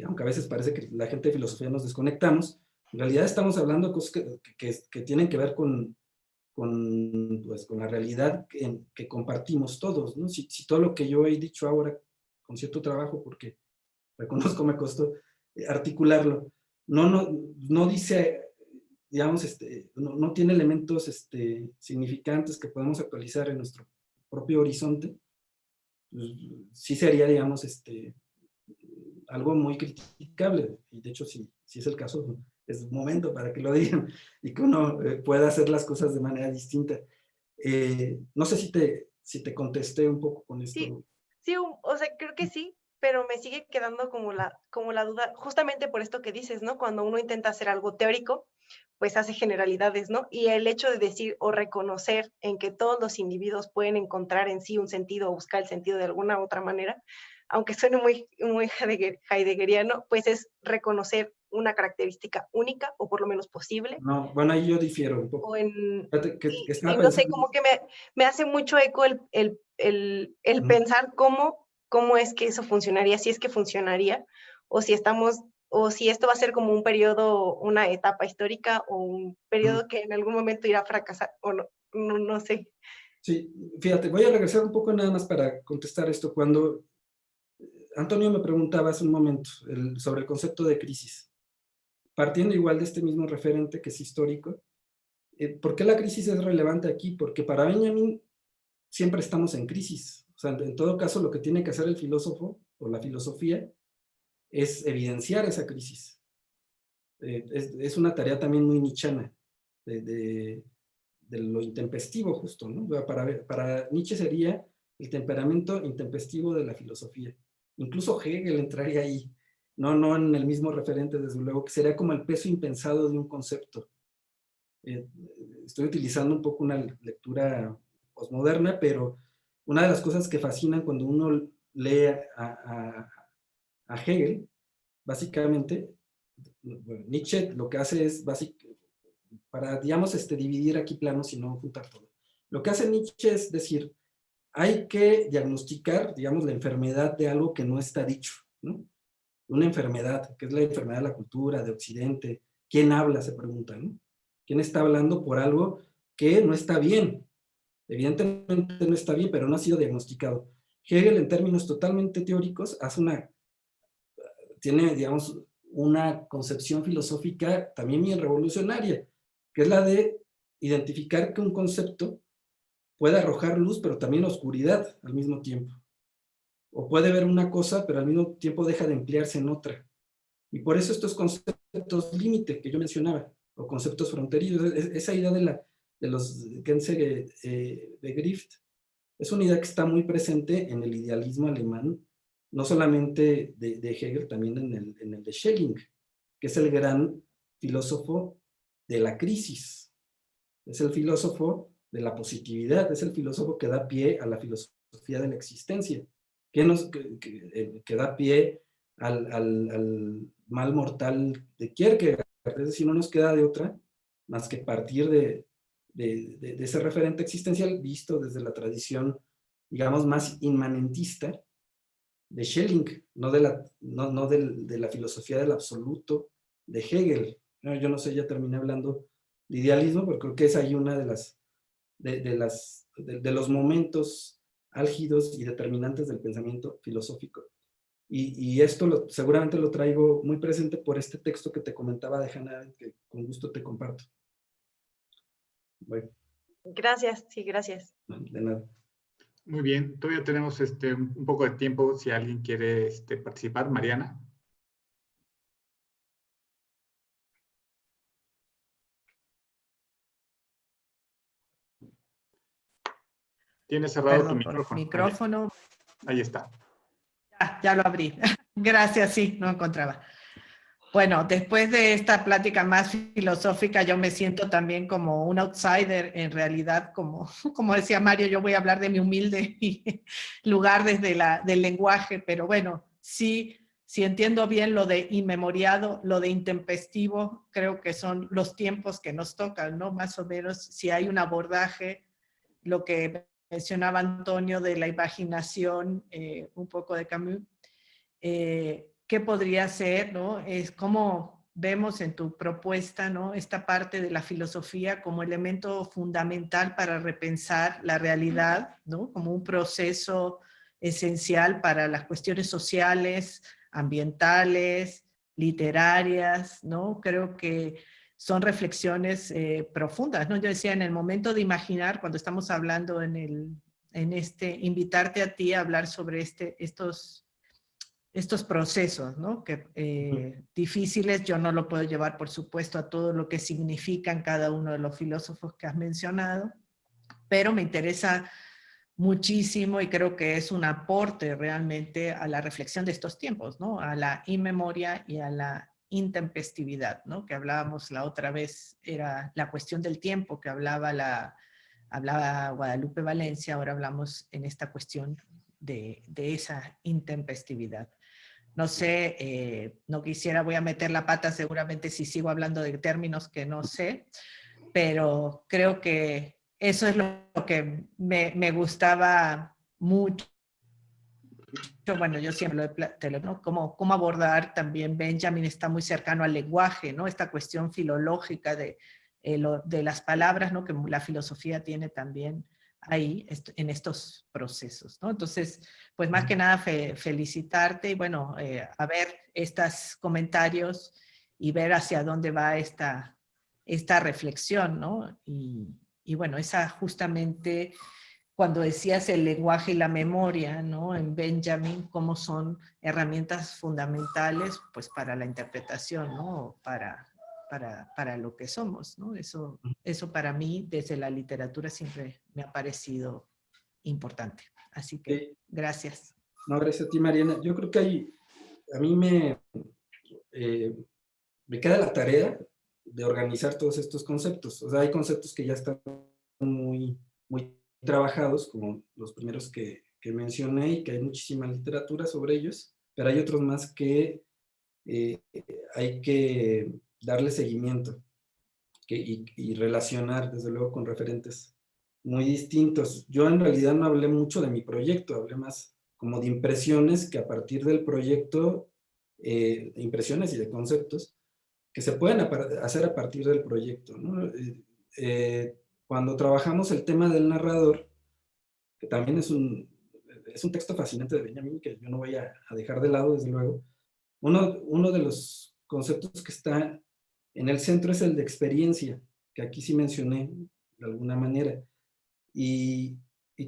Aunque a veces parece que la gente de filosofía nos desconectamos, en realidad estamos hablando de cosas que tienen que ver con la realidad que compartimos todos, ¿no? Si todo lo que yo he dicho ahora, con cierto trabajo, porque reconozco me costó articularlo, no dice, digamos, no tiene elementos significantes que podemos actualizar en nuestro propio horizonte, pues, sí sería, digamos, algo muy criticable, y de hecho, si es el caso, es un momento para que lo digan y que uno pueda hacer las cosas de manera distinta. No sé si te contesté un poco con esto. Sí, o sea, creo que sí, pero me sigue quedando como la duda, justamente por esto que dices, ¿no? Cuando uno intenta hacer algo teórico, pues hace generalidades, ¿no? Y el hecho de decir o reconocer en que todos los individuos pueden encontrar en sí un sentido o buscar el sentido de alguna otra manera, aunque suene muy heideggeriano, pues es reconocer una característica única, o por lo menos posible. No, bueno, ahí yo difiero un poco. O en, Que y no sé, como que me hace mucho eco el pensar cómo es que eso funcionaría, si es que funcionaría, o si esto va a ser como un periodo, una etapa histórica, o un periodo que en algún momento irá a fracasar, o no sé. Sí, fíjate, voy a regresar un poco nada más para contestar esto. Cuando Antonio me preguntaba hace un momento sobre el concepto de crisis, partiendo igual de este mismo referente que es histórico, ¿por qué la crisis es relevante aquí? Porque para Benjamin siempre estamos en crisis. O sea, en todo caso, lo que tiene que hacer el filósofo o la filosofía es evidenciar esa crisis. Es una tarea también muy nichana de lo intempestivo justo, ¿no? Para Nietzsche sería el temperamento intempestivo de la filosofía. Incluso Hegel entraría ahí, no en el mismo referente, desde luego, que sería como el peso impensado de un concepto. Estoy utilizando un poco una lectura posmoderna, pero una de las cosas que fascinan cuando uno lee a Hegel, básicamente, bueno, Nietzsche lo que hace es, para, digamos, dividir aquí planos y no juntar todo. Lo que hace Nietzsche es decir, hay que diagnosticar, digamos, la enfermedad de algo que no está dicho, ¿no? Una enfermedad, que es la enfermedad de la cultura, de Occidente. ¿Quién habla? Se pregunta, ¿no? ¿Quién está hablando por algo que no está bien? Evidentemente no está bien, pero no ha sido diagnosticado. Hegel, en términos totalmente teóricos, tiene, digamos, una concepción filosófica también bien revolucionaria, que es la de identificar que un concepto puede arrojar luz, pero también oscuridad al mismo tiempo. O puede ver una cosa, pero al mismo tiempo deja de emplearse en otra. Y por eso estos conceptos límite que yo mencionaba, o conceptos fronterizos, esa idea de los Begriff, es una idea que está muy presente en el idealismo alemán, no solamente de Hegel, también en el de Schelling, que es el gran filósofo de la crisis. Es el filósofo de la positividad, es el filósofo que da pie a la filosofía de la existencia, que da pie al mal mortal de Kierkegaard. Es decir, no nos queda de otra más que partir de ese referente existencial visto desde la tradición, digamos, más inmanentista de Schelling, no de la filosofía del absoluto de Hegel. No, yo no sé, ya terminé hablando de idealismo, pero creo que es ahí una de los momentos álgidos y determinantes del pensamiento filosófico. Y esto seguramente lo traigo muy presente por este texto que te comentaba de Hannah Arendt, que con gusto te comparto. Bueno. Gracias, sí, gracias. De nada. Muy bien, todavía tenemos un poco de tiempo si alguien quiere participar. Mariana. Tienes cerrado tu micrófono. Ahí está. Ya lo abrí. Gracias, sí, no encontraba. Bueno, después de esta plática más filosófica, yo me siento también como un outsider, en realidad, como decía Mario, yo voy a hablar de mi humilde lugar desde del lenguaje, pero bueno, sí entiendo bien lo de inmemoriado, lo de intempestivo, creo que son los tiempos que nos tocan, ¿no? Más o menos, si hay un abordaje, lo que mencionaba Antonio de la imaginación, un poco de Camus, ¿qué podría ser, no? Es como vemos en tu propuesta, ¿no? Esta parte de la filosofía como elemento fundamental para repensar la realidad, ¿no? Como un proceso esencial para las cuestiones sociales, ambientales, literarias, ¿no? Creo que son reflexiones profundas, ¿no? Yo decía, en el momento de imaginar, cuando estamos hablando invitarte a ti a hablar sobre estos procesos, ¿no? Que difíciles, yo no lo puedo llevar, por supuesto, a todo lo que significan cada uno de los filósofos que has mencionado, pero me interesa muchísimo y creo que es un aporte realmente a la reflexión de estos tiempos, ¿no? A la inmemoria y a la intempestividad, ¿no? Que hablábamos la otra vez, era la cuestión del tiempo que hablaba Guadalupe Valencia, ahora hablamos en esta cuestión de esa intempestividad. no sé, no quisiera, voy a meter la pata seguramente si sigo hablando de términos que no sé, pero creo que eso es lo que me gustaba mucho. Bueno, yo siempre ¿no? Cómo abordar también, Benjamin está muy cercano al lenguaje, ¿no? Esta cuestión filológica de las palabras, ¿no? Que la filosofía tiene también ahí, en estos procesos, ¿no? Entonces, pues más que nada felicitarte y bueno, a ver estos comentarios y ver hacia dónde va esta reflexión, ¿no? Y bueno, esa justamente cuando decías el lenguaje y la memoria, ¿no? En Benjamin, cómo son herramientas fundamentales, pues para la interpretación, ¿no? Para lo que somos, ¿no? Eso para mí, desde la literatura, siempre me ha parecido importante. Así que, gracias. No, gracias a ti, Mariana. Yo creo que a mí me queda la tarea de organizar todos estos conceptos. O sea, hay conceptos que ya están muy trabajados, como los primeros que mencioné, y que hay muchísima literatura sobre ellos, pero hay otros más que hay que darle seguimiento y relacionar, desde luego, con referentes muy distintos. Yo en realidad no hablé mucho de mi proyecto, hablé más como de impresiones que a partir del proyecto, impresiones y de conceptos, que se pueden hacer a partir del proyecto, ¿no? Cuando trabajamos el tema del narrador, que también es un texto fascinante de Benjamin, que yo no voy a dejar de lado, desde luego, uno de los conceptos que está en el centro es el de experiencia, que aquí sí mencioné de alguna manera, y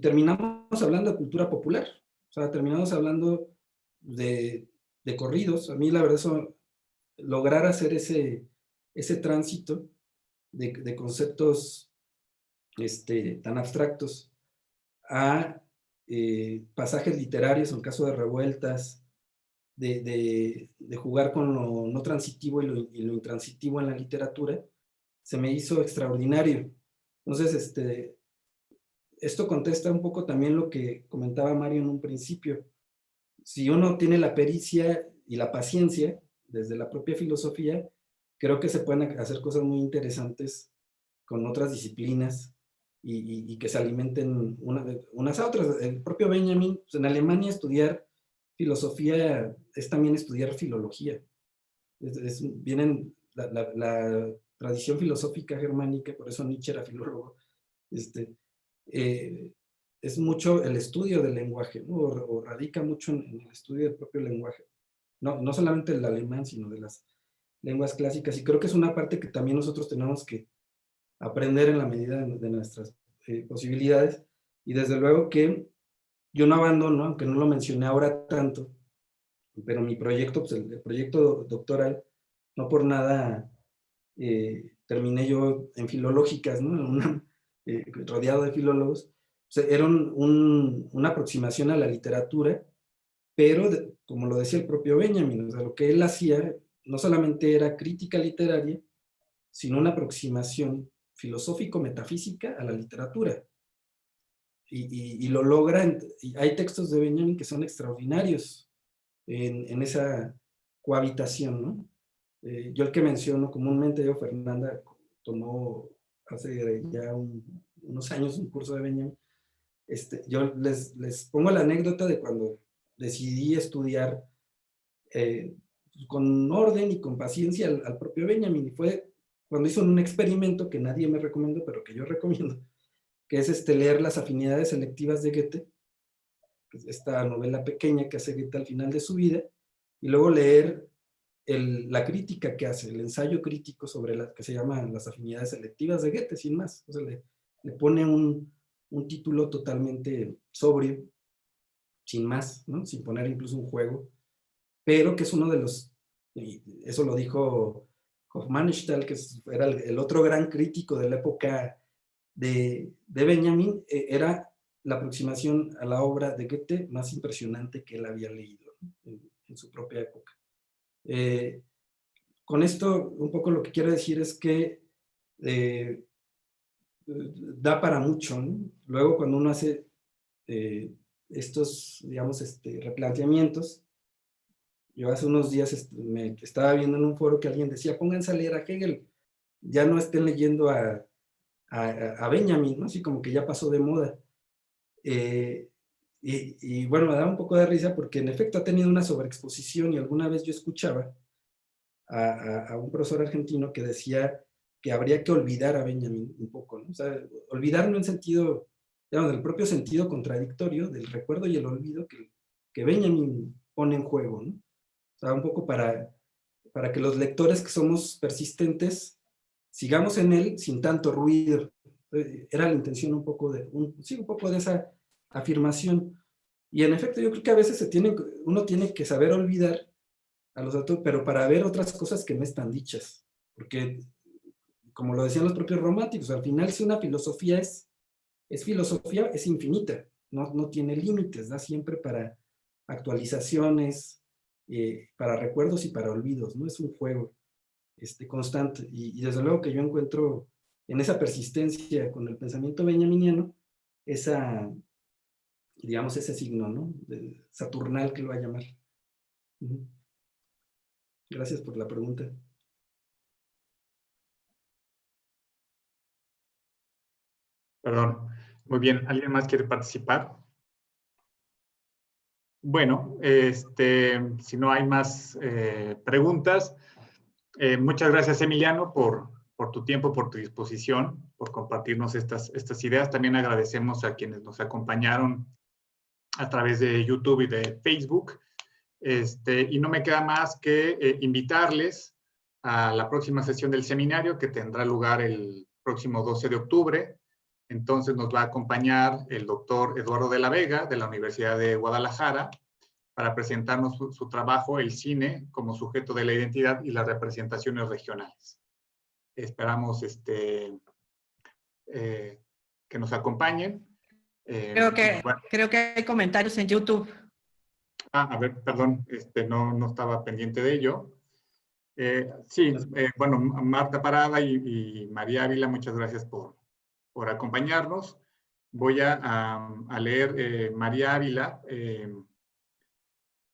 terminamos hablando de cultura popular, o sea, terminamos hablando de corridos. A mí la verdad eso, lograr hacer ese tránsito de conceptos tan abstractos a pasajes literarios, en caso de revueltas, de jugar con lo no transitivo y lo intransitivo en la literatura, se me hizo extraordinario. Entonces, esto contesta un poco también lo que comentaba Mario en un principio. Si uno tiene la pericia y la paciencia, desde la propia filosofía, creo que se pueden hacer cosas muy interesantes con otras disciplinas y que se alimenten unas a otras. El propio Benjamin, pues en Alemania estudiar filosofía es también estudiar filología. Vienen la tradición filosófica germánica, por eso Nietzsche era filólogo, es mucho el estudio del lenguaje, ¿no? O radica mucho en el estudio del propio lenguaje. No solamente el alemán, sino de las lenguas clásicas. Y creo que es una parte que también nosotros tenemos que aprender en la medida de nuestras posibilidades. Y desde luego que yo no abandono, aunque no lo mencioné ahora tanto, pero mi proyecto, pues el proyecto doctoral, no por nada terminé yo en filológicas, ¿no? Rodeado de filólogos. O sea, era una aproximación a la literatura, pero como lo decía el propio Benjamin, o sea, lo que él hacía no solamente era crítica literaria, sino una aproximación filosófico-metafísica a la literatura. Y lo logra, y hay textos de Benjamin que son extraordinarios en esa cohabitación, ¿no? Yo el que menciono comúnmente, Fernanda tomó hace ya unos años un curso de Benjamin. Yo les pongo la anécdota de cuando decidí estudiar con orden y con paciencia al propio Benjamin, y fue cuando hizo un experimento que nadie me recomendó, pero que yo recomiendo, que es leer Las afinidades selectivas de Goethe, esta novela pequeña que hace Goethe al final de su vida, y luego leer la crítica que hace, el ensayo crítico sobre que se llama Las afinidades selectivas de Goethe, sin más. O sea, le pone un título totalmente sobrio, sin más, ¿no? Sin poner incluso un juego, pero que es uno de los, y eso lo dijo Hofmannsthal, que era el otro gran crítico de la época de Benjamin, era la aproximación a la obra de Goethe más impresionante que él había leído, ¿no? en su propia época. Con esto, un poco lo que quiero decir es que da para mucho, ¿no? Luego, cuando uno hace estos, digamos, replanteamientos, Yo hace unos días me estaba viendo en un foro que alguien decía, pónganse a leer a Hegel, ya no estén leyendo a Benjamin, ¿no? Así como que ya pasó de moda. Y bueno, me da un poco de risa porque en efecto ha tenido una sobreexposición, y alguna vez yo escuchaba a un profesor argentino que decía que habría que olvidar a Benjamin un poco, ¿no? O sea, olvidar no en sentido, digamos, del propio sentido contradictorio del recuerdo y el olvido que Benjamin pone en juego, ¿no? O sea, un poco para que los lectores que somos persistentes sigamos en él sin tanto ruido. Era la intención un poco un poco de esa afirmación. Y en efecto, yo creo que a veces uno tiene que saber olvidar a los datos, pero para ver otras cosas que no están dichas. Porque, como lo decían los propios románticos, al final si una filosofía es filosofía, es infinita, no tiene límites, da siempre para actualizaciones, para recuerdos y para olvidos, ¿no? Es un juego constante. Y desde luego que yo encuentro en esa persistencia con el pensamiento benjaminiano, digamos, ese signo, ¿no? Saturnal, que lo va a llamar. Gracias por la pregunta. Perdón. Muy bien. ¿Alguien más quiere participar? Bueno, si no hay más preguntas, muchas gracias, Emiliano, por tu tiempo, por tu disposición, por compartirnos estas ideas. También agradecemos a quienes nos acompañaron a través de YouTube y de Facebook. Y no me queda más que invitarles a la próxima sesión del seminario, que tendrá lugar el próximo 12 de octubre. Entonces nos va a acompañar el doctor Eduardo de la Vega, de la Universidad de Guadalajara, para presentarnos su trabajo, el cine como sujeto de la identidad y las representaciones regionales. Esperamos que nos acompañen. Creo que hay comentarios en YouTube. A ver, perdón, no estaba pendiente de ello. Sí, bueno, Marta Parada y María Ávila, muchas gracias por acompañarnos. Voy a leer María Ávila,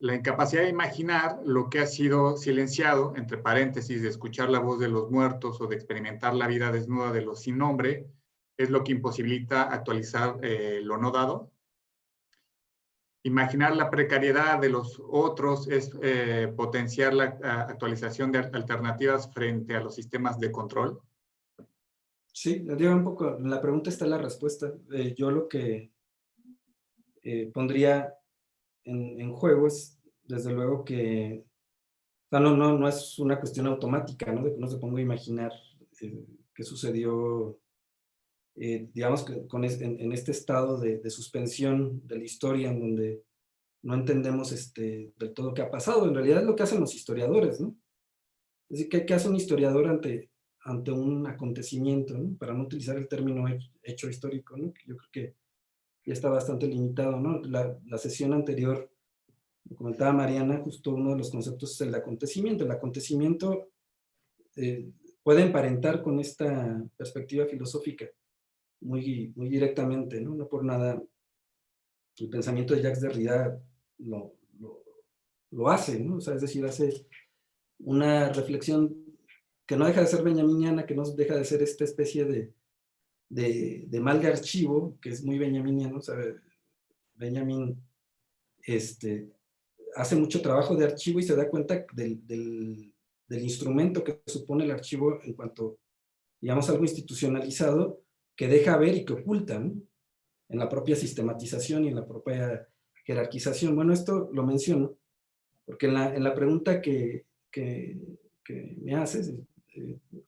la incapacidad de imaginar lo que ha sido silenciado, entre paréntesis, de escuchar la voz de los muertos o de experimentar la vida desnuda de los sin nombre, es lo que imposibilita actualizar lo no dado. Imaginar la precariedad de los otros es potenciar la actualización de alternativas frente a los sistemas de control. Sí, digo un poco, en la pregunta está la respuesta. Yo lo que pondría en juego es, desde luego que, o sea, no es una cuestión automática, ¿no? De que uno se ponga a imaginar qué sucedió, digamos, que en este estado de suspensión de la historia, en donde no entendemos del todo qué ha pasado. En realidad es lo que hacen los historiadores, ¿no? Es decir, ¿qué hace un historiador ante un acontecimiento, ¿no? Para no utilizar el término hecho histórico, ¿no? Yo creo que ya está bastante limitado, ¿no? La sesión anterior, lo comentaba Mariana, justo uno de los conceptos es el acontecimiento. El acontecimiento puede emparentar con esta perspectiva filosófica muy, muy directamente, ¿no? No por nada el pensamiento de Jacques Derrida lo hace, ¿no? O sea, es decir, hace una reflexión que no deja de ser benjaminiana, que no deja de ser esta especie de mal de archivo, que es muy benjaminiano. O sea, Benjamin hace mucho trabajo de archivo y se da cuenta del instrumento que supone el archivo en cuanto, digamos, algo institucionalizado que deja ver y que oculta, ¿no? En la propia sistematización y en la propia jerarquización. Bueno, esto lo menciono porque en la pregunta que me haces,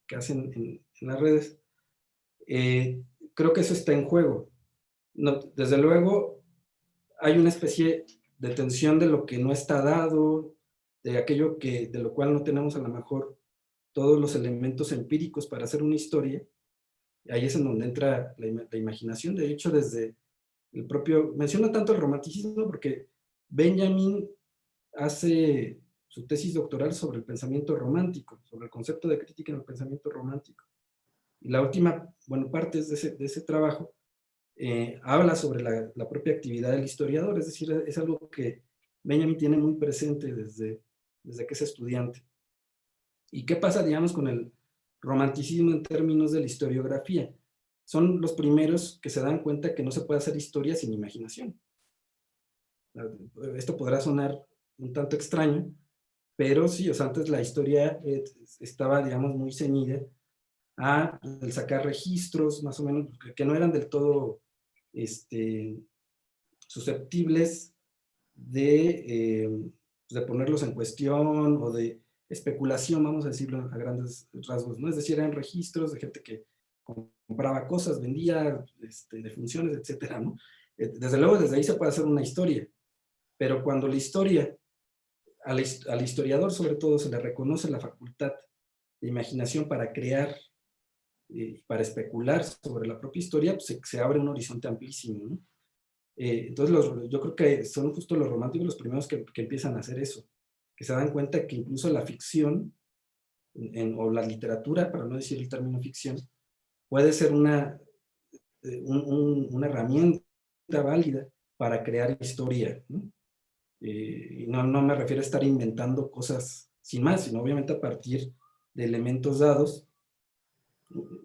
que hacen en las redes, creo que eso está en juego. No, desde luego, hay una especie de tensión de lo que no está dado, de aquello de lo cual no tenemos a lo mejor todos los elementos empíricos para hacer una historia. Ahí es en donde entra la imaginación. De hecho, desde el propio, menciono tanto el romanticismo porque Benjamin hace su tesis doctoral sobre el pensamiento romántico, sobre el concepto de crítica en el pensamiento romántico. Y la última, parte de ese trabajo habla sobre la propia actividad del historiador, es decir, es algo que Benjamin tiene muy presente desde desde que es estudiante. ¿Y qué pasa, digamos, con el romanticismo en términos de la historiografía? Son los primeros que se dan cuenta que no se puede hacer historia sin imaginación. Esto podrá sonar un tanto extraño, pero sí, o sea, antes la historia estaba, digamos, muy ceñida a el sacar registros, más o menos, que no eran del todo susceptibles de ponerlos en cuestión o de especulación, vamos a decirlo a grandes rasgos, ¿no? Es decir, eran registros de gente que compraba cosas, vendía, defunciones, etcétera, ¿no? Desde luego, desde ahí se puede hacer una historia, pero cuando la historia, al historiador sobre todo, se le reconoce la facultad de imaginación para crear, para especular sobre la propia historia, pues se abre un horizonte amplísimo, ¿no? Entonces, yo creo que son justo los románticos los primeros que empiezan a hacer eso, que se dan cuenta que incluso la ficción, o la literatura, para no decir el término ficción, puede ser una herramienta válida para crear historia, ¿no? Y no me refiero a estar inventando cosas sin más, sino obviamente a partir de elementos dados.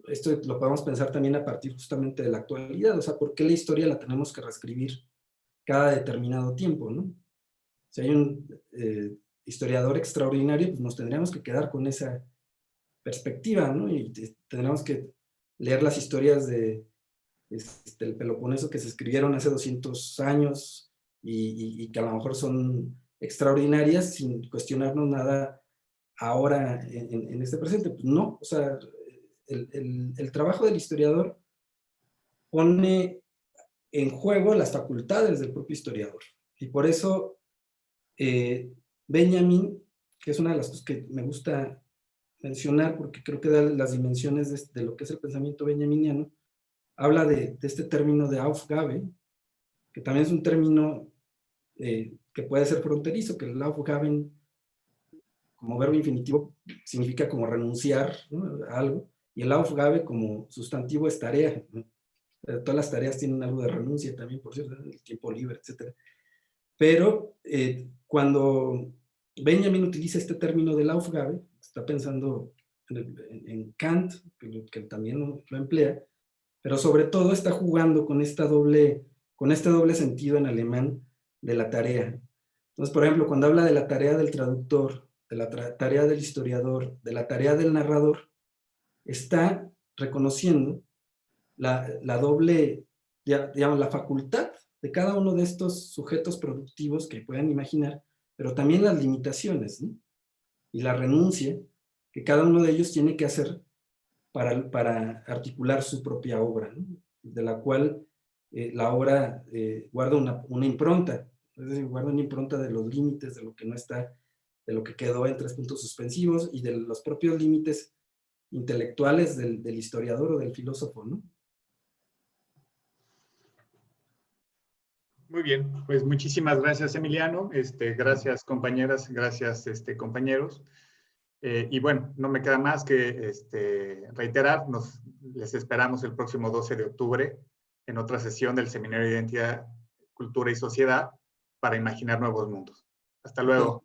Esto lo podemos pensar también a partir justamente de la actualidad, o sea, ¿por qué la historia la tenemos que reescribir cada determinado tiempo, ¿no? Si hay un historiador extraordinario, pues nos tendríamos que quedar con esa perspectiva, ¿no? Y tendríamos que leer las historias del Peloponeso que se escribieron hace 200 años y que a lo mejor son extraordinarias sin cuestionarnos nada ahora en este presente. Pues no, o sea, el trabajo del historiador pone en juego las facultades del propio historiador. Y por eso Benjamin, que es una de las cosas que me gusta mencionar, porque creo que da las dimensiones de lo que es el pensamiento benjaminiano, habla de este término de Aufgabe, que también es un término que puede ser fronterizo, que el Aufgaben, como verbo infinitivo, significa como renunciar, ¿no?, a algo, y el Aufgabe como sustantivo es tarea, ¿no? Todas las tareas tienen algo de renuncia también, por cierto, el tiempo libre, etc. Pero cuando Benjamin utiliza este término del Aufgabe, está pensando en Kant, que también lo emplea, pero sobre todo está jugando con este doble sentido en alemán de la tarea. Entonces, por ejemplo, cuando habla de la tarea del traductor, de la tarea del historiador, de la tarea del narrador, está reconociendo la doble, digamos, la facultad de cada uno de estos sujetos productivos que puedan imaginar, pero también las limitaciones, ¿no?, y la renuncia que cada uno de ellos tiene que hacer para articular su propia obra, ¿no?, de la cual la obra guarda una impronta, es decir, guarda una impronta de los límites, de lo que no está, de lo que quedó en 3 puntos suspensivos y de los propios límites intelectuales del historiador o del filósofo, ¿no? Muy bien, pues muchísimas gracias, Emiliano. Gracias, compañeras, gracias, compañeros. Y bueno, no me queda más que reiterar, les esperamos el próximo 12 de octubre en otra sesión del Seminario de Identidad, Cultura y Sociedad para imaginar nuevos mundos. Hasta luego.